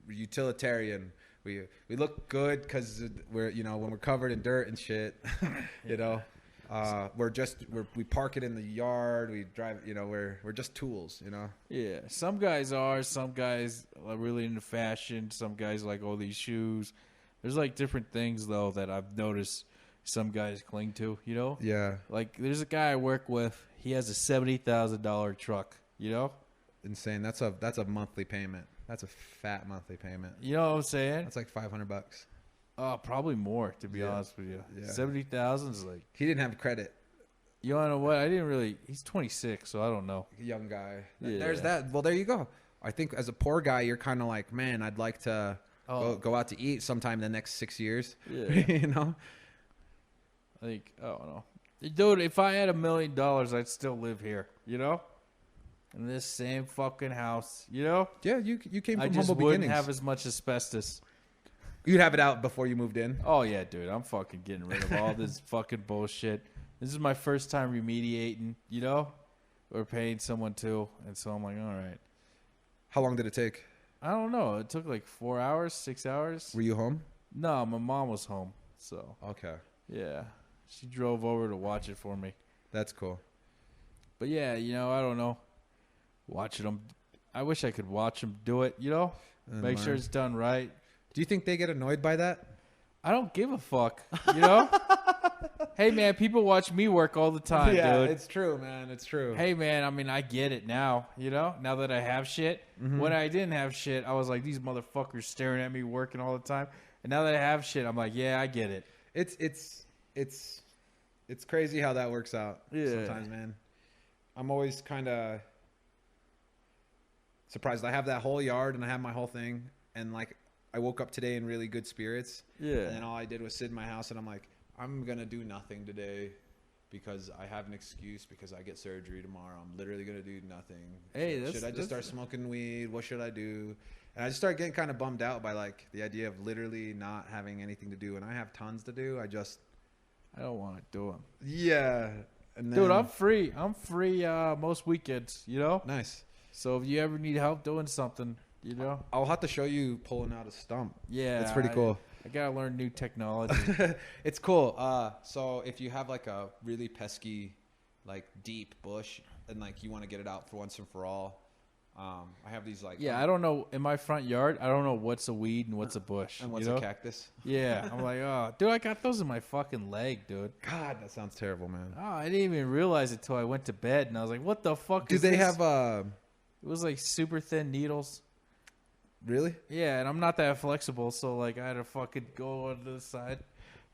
utilitarian. We look good because we're when we're covered in dirt and shit. You know. We park it in the yard. We drive. We're just tools. Yeah, some guys are really into fashion. Some guys like all these shoes. There's like different things though that I've noticed some guys cling to. Yeah. Like there's a guy I work with. He has a $70,000 truck. Insane. That's a monthly payment. That's a fat monthly payment. You know what I'm saying? That's like $500. Probably more to be honest with you. Yeah. 70,000 is like. He didn't have credit. You wanna know what? I didn't really. He's 26, so I don't know. Young guy. Yeah. There's that. Well, there you go. I think as a poor guy, you're kind of like, man, I'd like to go out to eat sometime in the next 6 years. Yeah. I think I don't know, dude. If I had $1 million, I'd still live here. In this same fucking house. Yeah, you came from I just humble wouldn't beginnings. have as much asbestos. You'd have it out before you moved in. Oh yeah, dude. I'm fucking getting rid of all this fucking bullshit. This is my first time remediating. Or paying someone to, and so I'm like, all right. How long did it take? I don't know. It took like 4 hours, 6 hours. Were you home? No, my mom was home. So Okay. yeah, she drove over to watch it for me. That's cool. But yeah, I don't know. Watching them, I wish I could watch them do it. Make sure it's done right. Do you think they get annoyed by that? I don't give a fuck. Hey man, people watch me work all the time, dude. It's true, man. It's true. Hey man, I mean, I get it now. Now that I have shit. Mm-hmm. When I didn't have shit, I was like, these motherfuckers staring at me working all the time. And now that I have shit, I'm like, yeah, I get it. It's crazy how that works out. Yeah. Sometimes, man. I'm always kind of surprised. I have that whole yard and I have my whole thing, and like I woke up today in really good spirits. Yeah. And then all I did was sit in my house, and I'm like, I'm gonna do nothing today because I have an excuse because I get surgery tomorrow. I'm literally gonna do nothing. Hey, should I just start smoking weed? What should I do? And I just started getting kind of bummed out by like the idea of literally not having anything to do, and I have tons to do. I don't want to do them. Yeah. And then, Dude, I'm free. I'm free most weekends, Nice. So if you ever need help doing something, I'll have to show you pulling out a stump. Yeah. That's pretty cool. I got to learn new technology. It's cool. So if you have like a really pesky, like deep bush and like you want to get it out for once and for all, I have these like... Yeah, I don't know. In my front yard, I don't know what's a weed and what's a bush. And what's a cactus. Yeah. I'm like, oh, dude, I got those in my fucking leg, dude. God, that sounds terrible, man. Oh, I didn't even realize it till I went to bed, and I was like, what the fuck Do is they this? have... It was like super thin needles. Really? Yeah, and I'm not that flexible, so like I had to fucking go on the side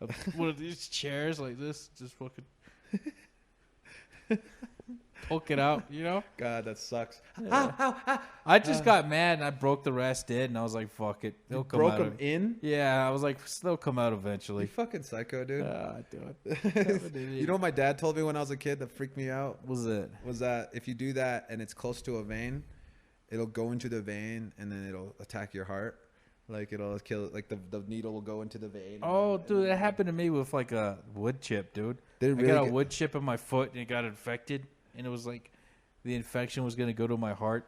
of one of these chairs like this, just fucking poke it out, God, that sucks. Yeah. I just got mad and I broke the rest dead, and I was like, fuck it. They'll come Broke out. them in? Yeah, I was like, they'll come out You eventually. fucking psycho, dude. Dude. You know what my dad told me when I was a kid that freaked me out? What was it? Was that if you do that and it's close to a vein, it'll go into the vein and then it'll attack your heart. Like it'll kill, like the needle will go into the vein. Oh, dude, that happened to me with like a wood chip, dude. Did it I really got a get- wood chip in my foot and it got infected, and it was like the infection was gonna go to my heart.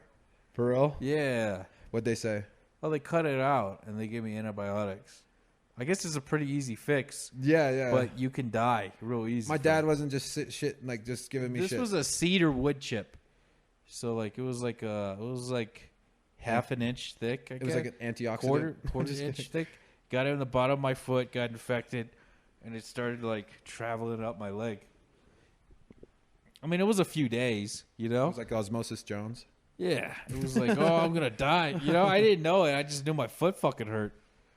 For real? Yeah. What'd they say? Well, they cut it out and they gave me antibiotics. I guess it's a pretty easy fix, Yeah. but you can die real easy. My dad wasn't just shit like just giving me This shit. was a cedar wood chip, so like it was like half an inch thick. I It was guess. like an antioxidant. quarter Just inch kidding. thick. Got it in the bottom of my foot, got infected, and it started like traveling up my leg. I mean, it was a few days, It was like Osmosis Jones. Yeah, it was like, oh, I'm gonna die. I didn't know it. I just knew my foot fucking hurt.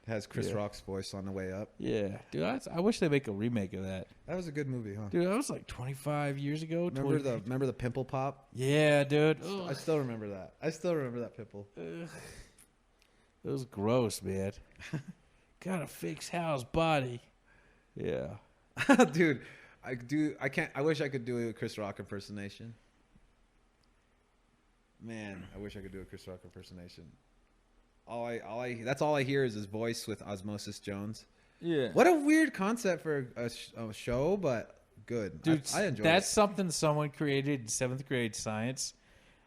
It has Chris Yeah. Rock's voice on the way up. Yeah, dude, I wish they make a remake of that. That was a good movie, huh? Dude, that was like 25 years ago. Remember the pimple pop? Yeah, dude. I still remember that. I still remember that pimple. It was gross, man. Gotta fix Hal's body. Yeah. Dude, I do. I can't. I wish I could do a Chris Rock impersonation. Man, I wish I could do a Chris Rock impersonation. That's all I hear is his voice with Osmosis Jones. Yeah. What a weird concept for a show, but good. Dude, I enjoy that's it. something someone created in 7th grade science,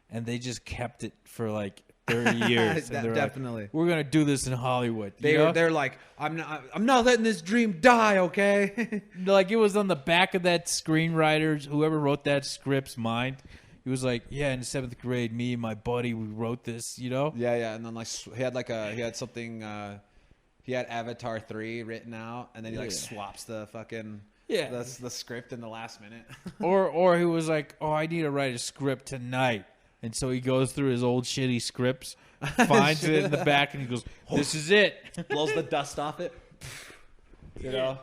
and they just kept it for like 30 years. And Definitely. Like, we're gonna do this in Hollywood. They're like, I'm not letting this dream die, okay? like, it was on the back of that screenwriter's, whoever wrote that script's mind. He was like, yeah, in 7th grade, me and my buddy, we wrote this, you know? Yeah, and then like he had something. He had Avatar 3 written out, and then he like swaps the fucking the script in the last minute. or he was like, oh, I need to write a script tonight. And so he goes through his old shitty scripts, finds it in the back, and he goes, this is it. Blows the dust off it. You know?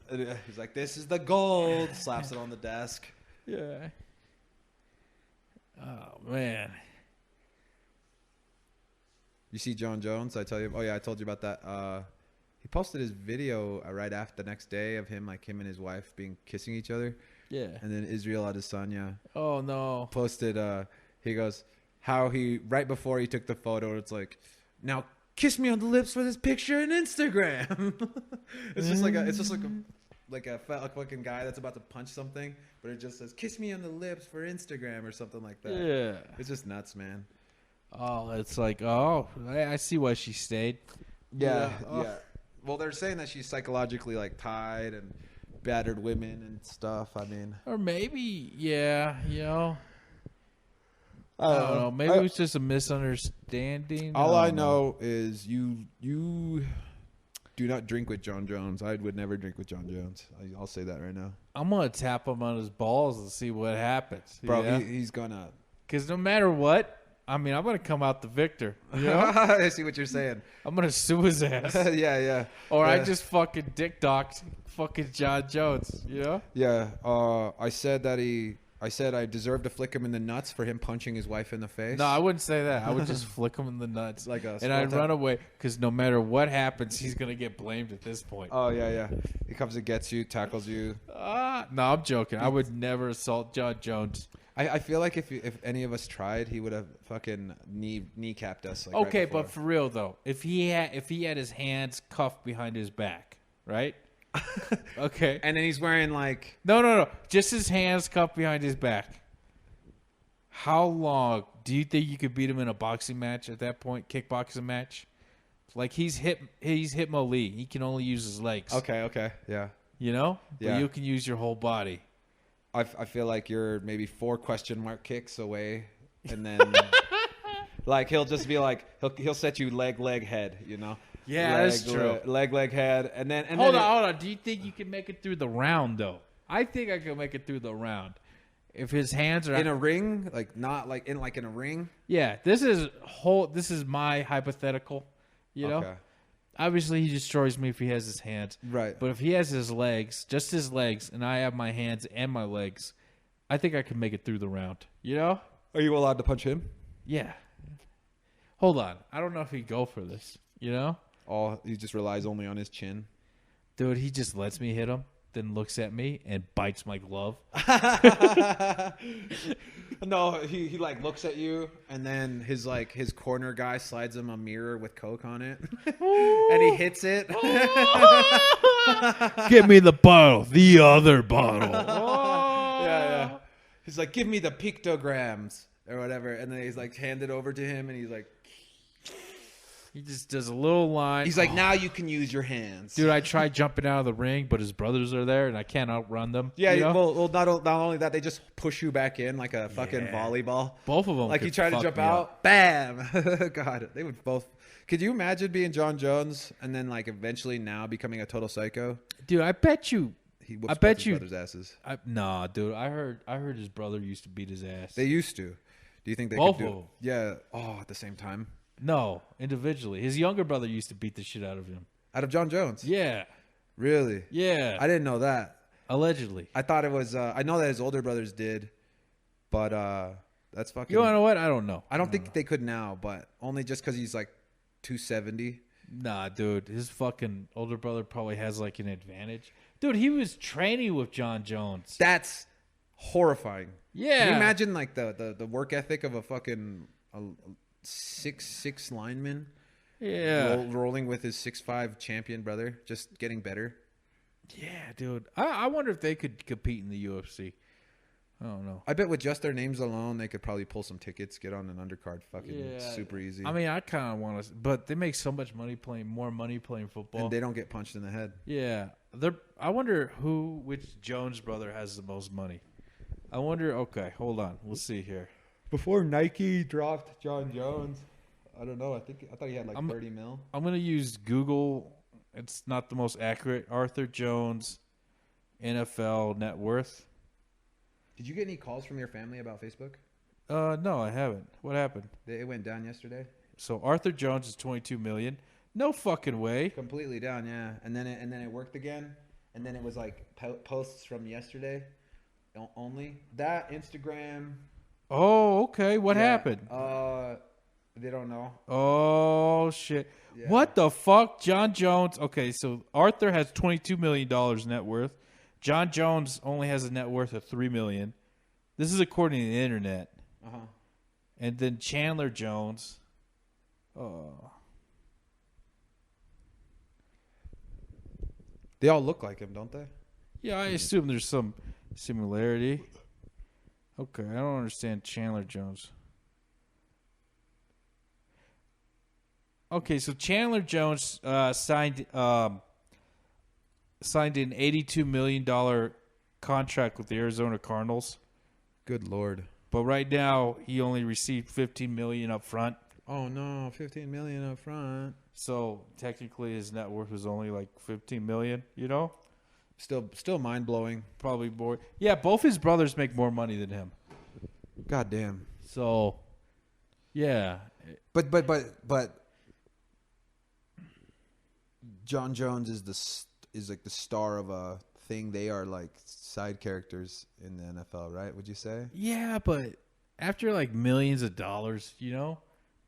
He's like, this is the gold. Slaps it on the desk. Yeah. Oh, man. You see John Jones? I told you about that. He posted his video right after the next day of him and his wife kissing each other. Yeah. And then Israel Adesanya Oh, no. posted, he goes, right before he took the photo, it's like, now kiss me on the lips for this picture on Instagram. It's just like a fucking guy that's about to punch something, but it just says, kiss me on the lips for Instagram or something like that. Yeah. It's just nuts, man. Oh, it's like, oh, I see why she stayed. Yeah. Well, they're saying that she's psychologically like tied and battered women and stuff. I mean, or maybe, yeah, you know. I don't know. Maybe it was just a misunderstanding. All I know is you do not drink with John Jones. I would never drink with John Jones. I'll say that right now. I'm gonna tap him on his balls and see what happens, bro. Yeah? He's gonna. Because no matter what, I mean, I'm gonna come out the victor. You know? I see what you're saying. I'm gonna sue his ass. Yeah. Or yeah. I just fucking dick docked fucking John Jones. You know? Yeah. I said I deserve to flick him in the nuts for him punching his wife in the face. No, I wouldn't say that. I would just flick him in the nuts, and I'd run away because no matter what happens, he's gonna get blamed at this point. Oh yeah. He comes and gets you, tackles you. No, I'm joking. I would never assault John Jones. I feel like if any of us tried, he would have fucking kneecapped us. Like, okay, right but for real though, if he had his hands cuffed behind his back, right? Okay. And then he's wearing like no, just his hands cuffed behind his back. How long do you think you could beat him in a boxing match at that point? Kickboxing match? Like he's Hitmo Lee. He can only use his legs. Okay, yeah. You know? Yeah. But you can use your whole body. I feel like you're maybe 4 question mark kicks away, and then like he'll just be like he'll set you leg head, you know? Yeah, that's true. Leg head, and then hold on. Do you think you can make it through the round though? I think I can make it through the round if his hands are in a ring, like not like in a ring. Yeah, this is my hypothetical. You know, obviously he destroys me if he has his hands, right? But if he has his legs, just his legs, and I have my hands and my legs, I think I can make it through the round. You know? Are you allowed to punch him? Yeah. Hold on, I don't know if he'd go for this. You know? He just relies only on his chin. Dude, he just lets me hit him, then looks at me and bites my glove. No, he like looks at you, and then his corner guy slides him a mirror with Coke on it, and he hits it. Give me the bottle, the other bottle. Yeah. He's like, give me the pictograms or whatever, and then he's like, hand it over to him, and he's like. He just does a little line. He's like, now you can use your hands. Dude, I tried jumping out of the ring, but his brothers are there, and I can't outrun them. Yeah, you know? well, not only that, they just push you back in like a fucking volleyball. Both of them. Like you try to jump out, bam! God, they would both. Could you imagine being John Jones and then like eventually now becoming a total psycho? Dude, I bet you. He whoops both his brothers' asses. Nah, dude, I heard his brother used to beat his ass. They used to. Do you think they both could do of them? Yeah. Oh, at the same time. No, individually. His younger brother used to beat the shit out of him. Out of John Jones? Yeah. Really? Yeah. I didn't know that. Allegedly. I thought it was. I know that his older brothers did, but that's fucking. You know what? I don't know. I don't think they could now, but only just because he's like 270. Nah, dude. His fucking older brother probably has like an advantage. Dude, he was training with John Jones. That's horrifying. Yeah. Can you imagine like the work ethic of a fucking 6'6" lineman? Yeah. Rolling with his 6'5" champion brother, just getting better. Yeah, dude. I wonder if they could compete in the UFC. I don't know. I bet with just their names alone, they could probably pull some tickets, get on an undercard. Fucking super easy. I mean, I kind of want to, but they make so much money more money playing football. And they don't get punched in the head. Yeah. I wonder which Jones brother has the most money. I wonder, okay, hold on. We'll see here. Before Nike dropped John Jones, I don't know. I thought he had like 30 mil. I'm going to use Google. It's not the most accurate. Arthur Jones, NFL net worth. Did you get any calls from your family about Facebook? No, I haven't. What happened? It went down yesterday. So Arthur Jones is 22 million. No fucking way. Completely down, yeah. And then it worked again. And then it was like posts from yesterday only. That Instagram. Oh, okay. What happened? They don't know. Oh shit. Yeah. What the fuck? John Jones. Okay, so Arthur has $22 million net worth. John Jones only has a net worth of $3 million. This is according to the internet. Uh-huh. And then Chandler Jones. They all look like him, don't they? Yeah, I assume there's some similarity. Okay, I don't understand Chandler Jones. Okay, so Chandler Jones signed an $82 million contract with the Arizona Cardinals. Good Lord. But right now, he only received $15 million up front. Oh, no. $15 million up front. So, technically, his net worth was only like $15 million, you know? Still mind-blowing. Probably more. Yeah, both his brothers make more money than him. God damn. So, yeah. But John Jones is like the star of a thing. They are like side characters in the NFL, right? Would you say? Yeah, but after like millions of dollars, you know,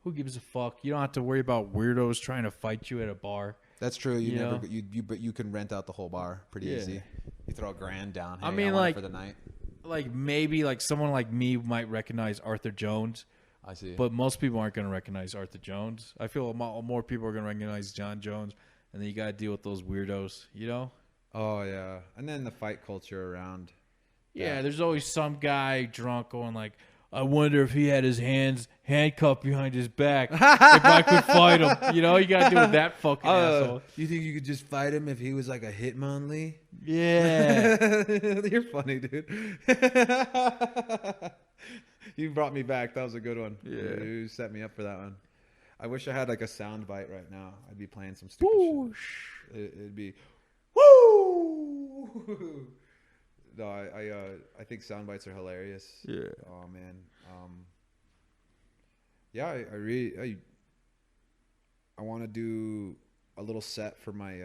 who gives a fuck? You don't have to worry about weirdos trying to fight you at a bar. That's true. But you can rent out the whole bar pretty easy. You throw $1,000 down. Hey, I mean, like for the night. Like maybe like someone like me might recognize Arthur Jones. I see. But most people aren't going to recognize Arthur Jones. I feel more people are going to recognize John Jones, and then you got to deal with those weirdos, you know? Oh yeah, and then the fight culture around. Yeah, there's always some guy drunk going like, I wonder if he had his hands handcuffed behind his back, if I could fight him. You know, you got to deal with that fucking asshole. You think you could just fight him if he was like a Hitmonlee? Yeah. You're funny, dude. You brought me back. That was a good one. Yeah. You set me up for that one. I wish I had like a sound bite right now. I'd be playing some stupid shit. It'd be, woo! No, I think sound bites are hilarious. Yeah. Oh man. Yeah, I want to do a little set for my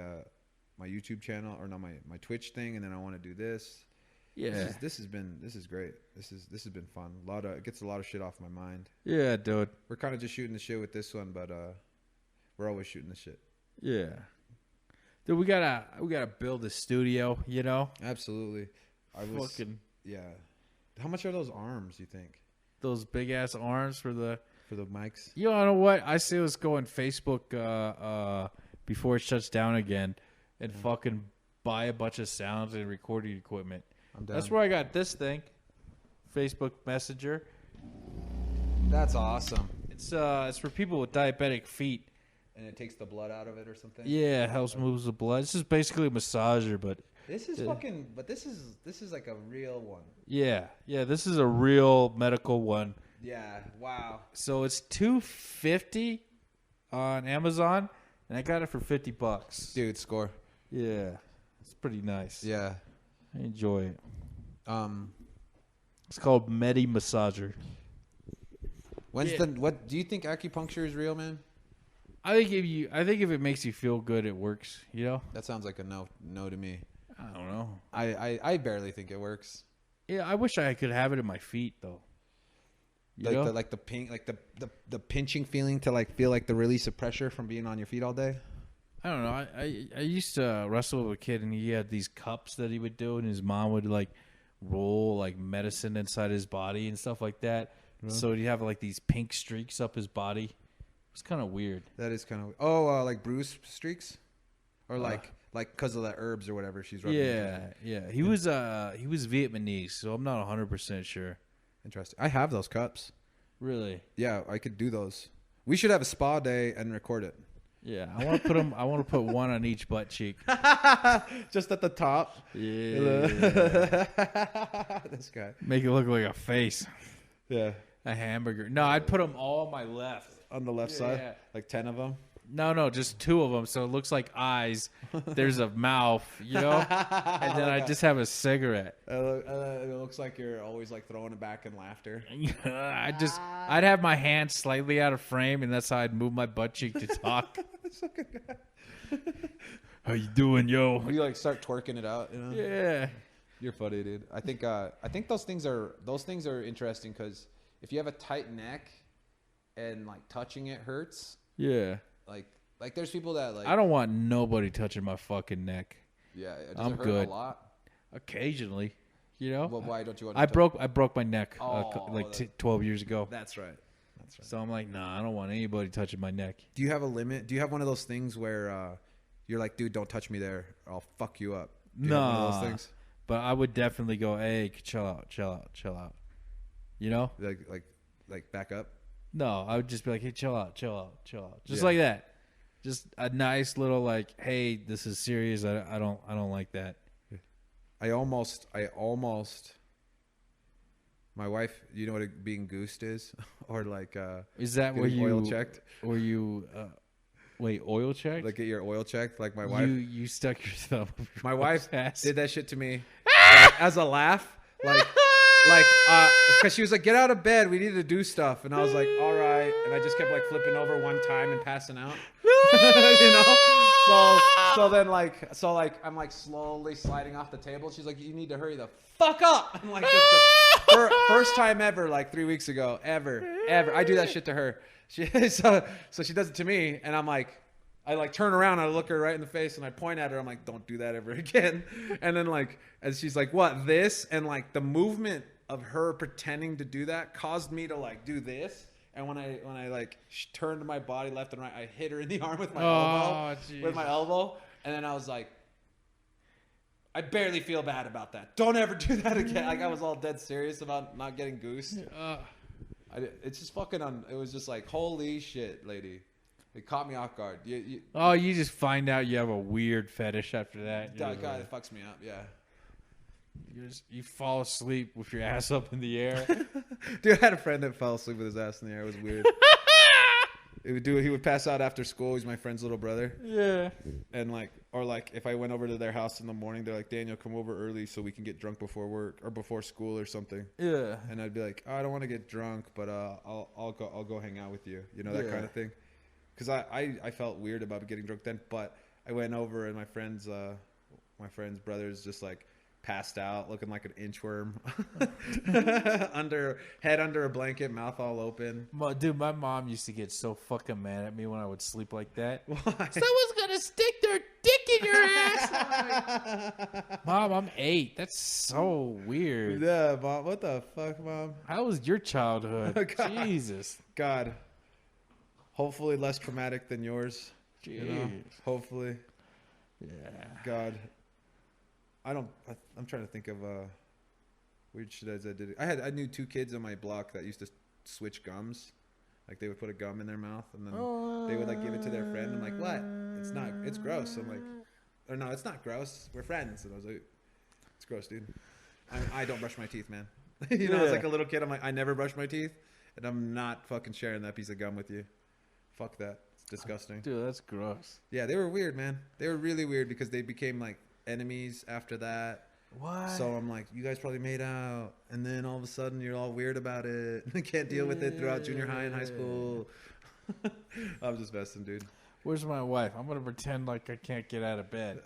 my YouTube channel, or not my Twitch thing, and then I want to do this. Yeah. This is great. This has been fun. It gets a lot of shit off my mind. Yeah, dude. We're kind of just shooting the shit with this one, but we're always shooting the shit. Yeah. Dude, we gotta build a studio, you know? Absolutely. Yeah. How much are those arms, you think? Those big ass arms for the mics? You know what? I say let's go on Facebook before it shuts down again and fucking buy a bunch of sounds and recording equipment. I'm down. That's where I got this thing. Facebook Messenger. That's awesome. It's for people with diabetic feet. And it takes the blood out of it or something? Yeah, it helps moves the blood. This is basically a massager, but this is this is like a real one. Yeah, this is a real medical one. Yeah, wow. So it's $250 on Amazon, and I got it for $50. Dude, score. Yeah, it's pretty nice. Yeah, I enjoy it. It's called Medi Massager. What do you think acupuncture is real, man? I think if it makes you feel good, it works. You know. That sounds like a no to me. I don't know. I barely think it works. Yeah, I wish I could have it in my feet though. The pinching feeling to like feel like the release of pressure from being on your feet all day. I don't know. I used to wrestle with a kid, and he had these cups that he would do, and his mom would like roll like medicine inside his body and stuff like that. So he'd have like these pink streaks up his body. It was kind of weird. That is kind of like bruise streaks, or like because of the herbs or whatever she's rubbing. Yeah. He was Vietnamese, so I'm not 100% sure. Interesting. I have those cups. Really? Yeah, I could do those. We should have a spa day and record it. Yeah, I want to put them. I want to put one on each butt cheek. Just at the top. Yeah. This guy. Make it look like a face. Yeah. A hamburger. No, I'd put them all on my left. On the left side? Like 10 of them? No, just 2 of them. So it looks like eyes. There's a mouth, you know? And then I just have a cigarette. It looks like you're always like throwing it back in laughter. I'd have my hand slightly out of frame, and that's how I'd move my butt cheek to talk. How you doing, yo? You like start twerking it out, you know? Yeah. You're funny, dude. I think those things are interesting because if you have a tight neck and like touching it hurts. Yeah. Like there's people that like. I don't want nobody touching my fucking neck. Yeah, I'm hurt good. A lot? Occasionally, you know. Well, why don't you want? I broke my neck 12 years ago. That's right. So I'm like, nah, I don't want anybody touching my neck. Do you have a limit? Do you have one of those things where you're like, dude, don't touch me there, or I'll fuck you up? Do you have one of those things? But I would definitely go, hey, chill out. You know? Like back up? No, I would just be like, hey, chill out. Just like that. Just a nice little like, hey, this is serious. I don't like that. I almost my wife, you know what being goosed is? Or like is that where you oil checked? Or you wait, oil checked? Like get your oil checked? Like my wife You stuck your thumb up your my wife ass. did that shit to me as a laugh. Because she was like, get out of bed, we need to do stuff, and I was like, all right, and I just kept like flipping over one time and passing out. You know, so then I'm like slowly sliding off the table. She's like, you need to hurry the fuck up. I'm like, first time ever, like 3 weeks ago, ever I do that shit to her. So she does it to me, and I'm like, I like turn around, I look her right in the face, and I point at her. I'm like, don't do that ever again. And then like, as she's like, what, this? And like the movement of her pretending to do that caused me to like do this. And when I like turned my body left and right, I hit her in the arm with my elbow. And then I was like, I barely feel bad about that. Don't ever do that again. Like I was all dead serious about not getting goosed. It's just fucking it was just like, holy shit, lady. It caught me off guard. You just find out you have a weird fetish after that. God, it fucks me up. Yeah. You fall asleep with your ass up in the air. Dude, I had a friend that fell asleep with his ass in the air. It was weird. He would pass out after school. He's my friend's little brother. Yeah. And if I went over to their house in the morning, they're like, Daniel, come over early so we can get drunk before work or before school or something. Yeah. And I'd be like, oh, I don't want to get drunk, but I'll go hang out with you. You know, that kind of thing. Because I felt weird about getting drunk then, but I went over and my friend's brother's just like passed out, looking like an inchworm, head under a blanket, mouth all open. Dude, my mom used to get so fucking mad at me when I would sleep like that. Why? Someone's gonna stick their dick in your ass. Like, Mom, I'm 8. That's so weird. Yeah, Mom. What the fuck, Mom? How was your childhood? God. Jesus. God. Hopefully less traumatic than yours. Jeez. You know? Hopefully. Yeah. God. I'm trying to think of weird shit as I did. I knew 2 kids on my block that used to switch gums. Like they would put a gum in their mouth and then they would like give it to their friend. I'm like, what? It's gross. I'm like, or no, it's not gross. We're friends. And I was like, it's gross, dude. I don't brush my teeth, man. You know, as like a little kid, I'm like, I never brush my teeth, and I'm not fucking sharing that piece of gum with you. Fuck that. It's disgusting. Dude, that's gross. Yeah, they were weird, man. They were really weird because they became like enemies after that. What? So I'm like, you guys probably made out, and then all of a sudden you're all weird about it. I can't deal with it throughout junior high and high school. I'm just messing, dude. Where's my wife? I'm gonna pretend like I can't get out of bed.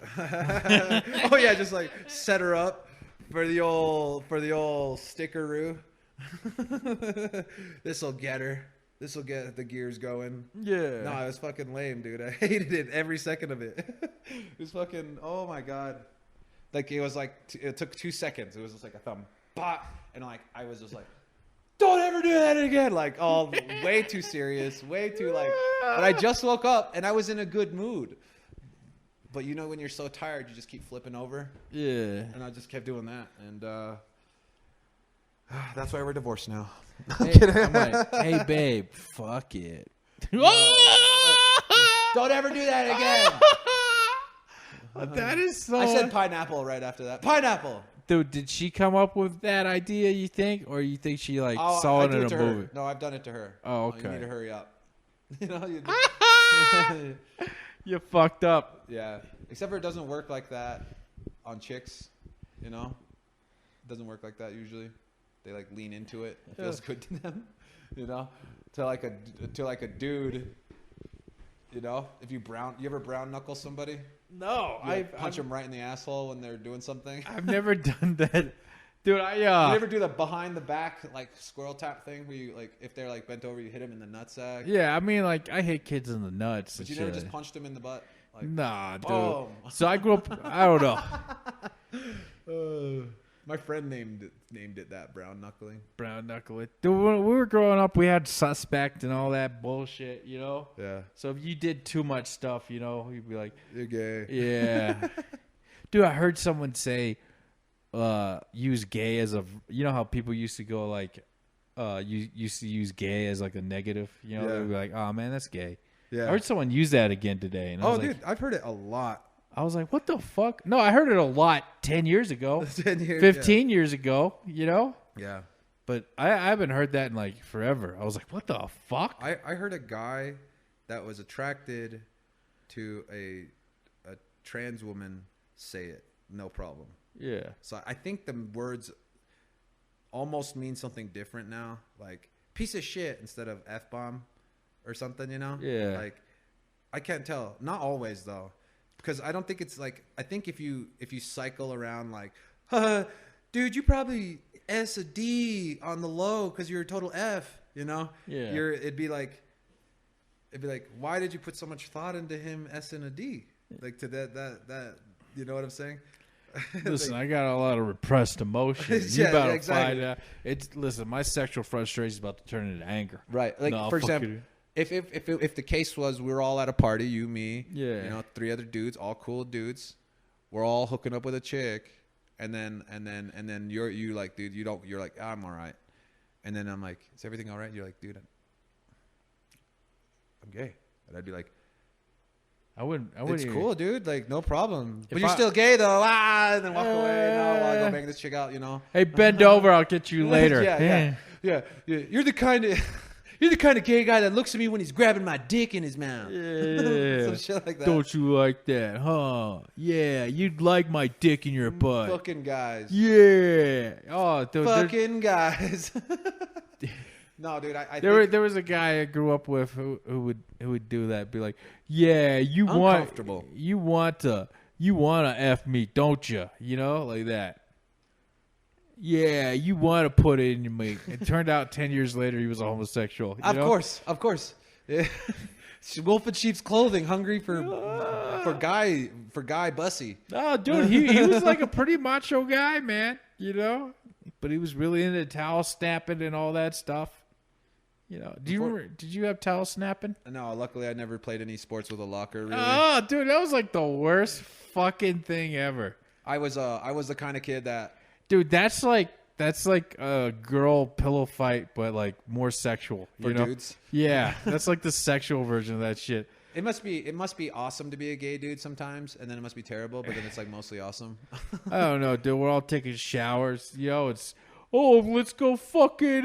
Oh yeah, just like set her up for the old stickeroo. This'll get her. This will get the gears going. Yeah. No, it was fucking lame, dude. I hated it every second of it. It was fucking, oh my God. Like, it was like, it took 2 seconds. It was just like a thumb, bah, and like, I was just like, don't ever do that again. Like, all way too serious, way too like, but I just woke up and I was in a good mood. But you know, when you're so tired, you just keep flipping over. Yeah. And I just kept doing that. And that's why we're divorced now. Hey, I'm like, hey, babe, fuck it. Don't ever do that again. That is so... I said pineapple right after that. Pineapple. Dude, did she come up with that idea, you think? Or you think she, like, saw it in a movie? Her. No, I've done it to her. Oh, okay. You need to hurry up. You know, You fucked up. yeah. Except for it doesn't work like that on chicks, you know? It doesn't work like that usually. They, like, lean into it. It feels good to them, you know? To like a dude, you know? If you ever brown knuckle somebody? No, I punch them right in the asshole when they're doing something. I've never done that, dude. You ever do the behind the back like squirrel tap thing where you like if they're like bent over, you hit them in the nutsack? Yeah, I mean, like I hit kids in the nuts. But you never just punched them in the butt. Like, nah, dude. boom. So I grew up. I don't know. My friend named it that, brown knuckling. Brown knuckle it. Dude, when we were growing up, we had suspect and all that bullshit, you know? Yeah. So if you did too much stuff, you know, you'd be like, you're gay. Yeah. Dude, I heard someone say, use gay as a, you know how people used to go like, you used to use gay as like a negative, you know? Yeah. They'd be like, oh man, that's gay. Yeah. I heard someone use that again today. And I was dude, like, I've heard it a lot. I was like, what the fuck? No, I heard it a lot 10 years ago, 10 years, 15 years ago, you know? Yeah. But I haven't heard that in like forever. I was like, what the fuck? I heard a guy that was attracted to a trans woman say it. No problem. Yeah. So I think the words almost mean something different now. Like piece of shit instead of F-bomb or something, you know? Yeah. Like I can't tell. Not always though. Because I don't think it's like, I think if you cycle around like, dude, you probably S a D on the low because you're a total F, you know? Yeah. It'd be like, why did you put so much thought into him S and a D? Like to that, you know what I'm saying? Listen, I got a lot of repressed emotions. Yeah, You about to exactly. find out. Listen, my sexual frustration is about to turn into anger. Right. Like No, for fuck example, you. if the case was we were all at a party, you, me, Yeah. you know, 3 other dudes, all cool dudes, we're all hooking up with a chick, and then you're like, dude, you're like, I'm all right, and then I'm like, is everything all right? You're like, dude, I'm gay, and I'd be like, I wouldn't. it's even- cool, dude, like no problem, but If you're I- still gay though, and then walk away. No, I'll go bang this chick out, you know. Hey, bend over. I'll get you later. yeah. You're the kind of gay guy that looks at me when he's grabbing my dick in his mouth. Yeah. Some shit like that. Don't you like that, huh? Yeah, you'd like my dick in your butt. Fucking guys. Yeah. Oh, dude, Fucking guys. No, dude. I there was a guy I grew up with who would do that. Be like, yeah, you want to F me, don't you? You know, like that. Yeah, you want to put it in your meat. It turned out 10 years later he was a homosexual. Of course. Yeah. Wolf in sheep's clothing, hungry for guy bussy. Oh, dude, he was like a pretty macho guy, man. You know, but he was really into towel snapping and all that stuff. You know, did you have towel snapping? No, luckily I never played any sports with a locker. Really. Oh, dude, that was like the worst fucking thing ever. I was the kind of kid that. Dude, that's like a girl pillow fight, but like more sexual For you know? dudes? Yeah, that's like the sexual version of that shit. It must be awesome to be a gay dude sometimes, and then it must be terrible, but then it's like mostly awesome. I don't know, dude. We're all taking showers. Let's go fucking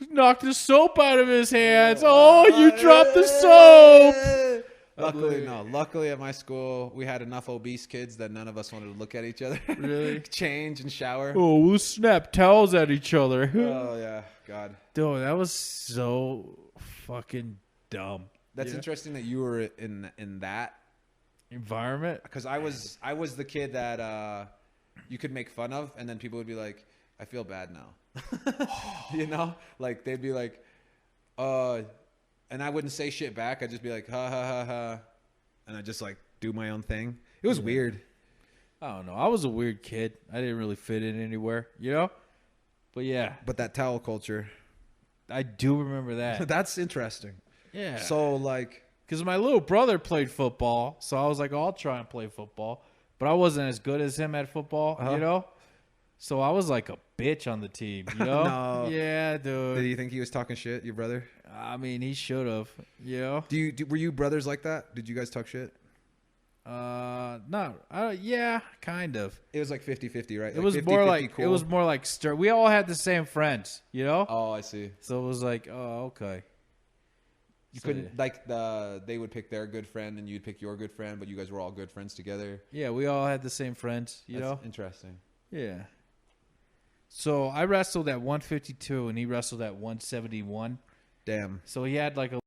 knock the soap out of his hands. Oh, you dropped the soap. Luckily at my school, we had enough obese kids that none of us wanted to look at each other. Really? Change and shower. Oh, we'll snap towels at each other. Oh, yeah. God. Dude, that was so fucking dumb. That's interesting that you were in that environment. Because I was the kid that you could make fun of, and then people would be like, I feel bad now. You know? Like, they'd be like, And I wouldn't say shit back. I'd just be like, ha ha ha ha, and I just like do my own thing. It was weird. I don't know. I was a weird kid. I didn't really fit in anywhere, you know? But yeah. But that towel culture. I do remember that. That's interesting. Yeah. So, like... Because my little brother played football, so I was like, oh, I'll try and play football. But I wasn't as good as him at football, you know? So I was like a bitch on the team, you know? No. Yeah, dude. Did you think he was talking shit, your brother? I mean, he should have, you know? Were you brothers like that? Did you guys talk shit? No. Yeah, kind of. It was like 50-50, right? It was 50, more 50 like cool. it was more like we all had the same friends, you know? Oh, I see. So it was like, oh, okay. You couldn't like they would pick their good friend and you'd pick your good friend, but you guys were all good friends together. Yeah, we all had the same friends, you know? Interesting. Yeah. So I wrestled at 152 and he wrestled at 171. Damn. So he had like a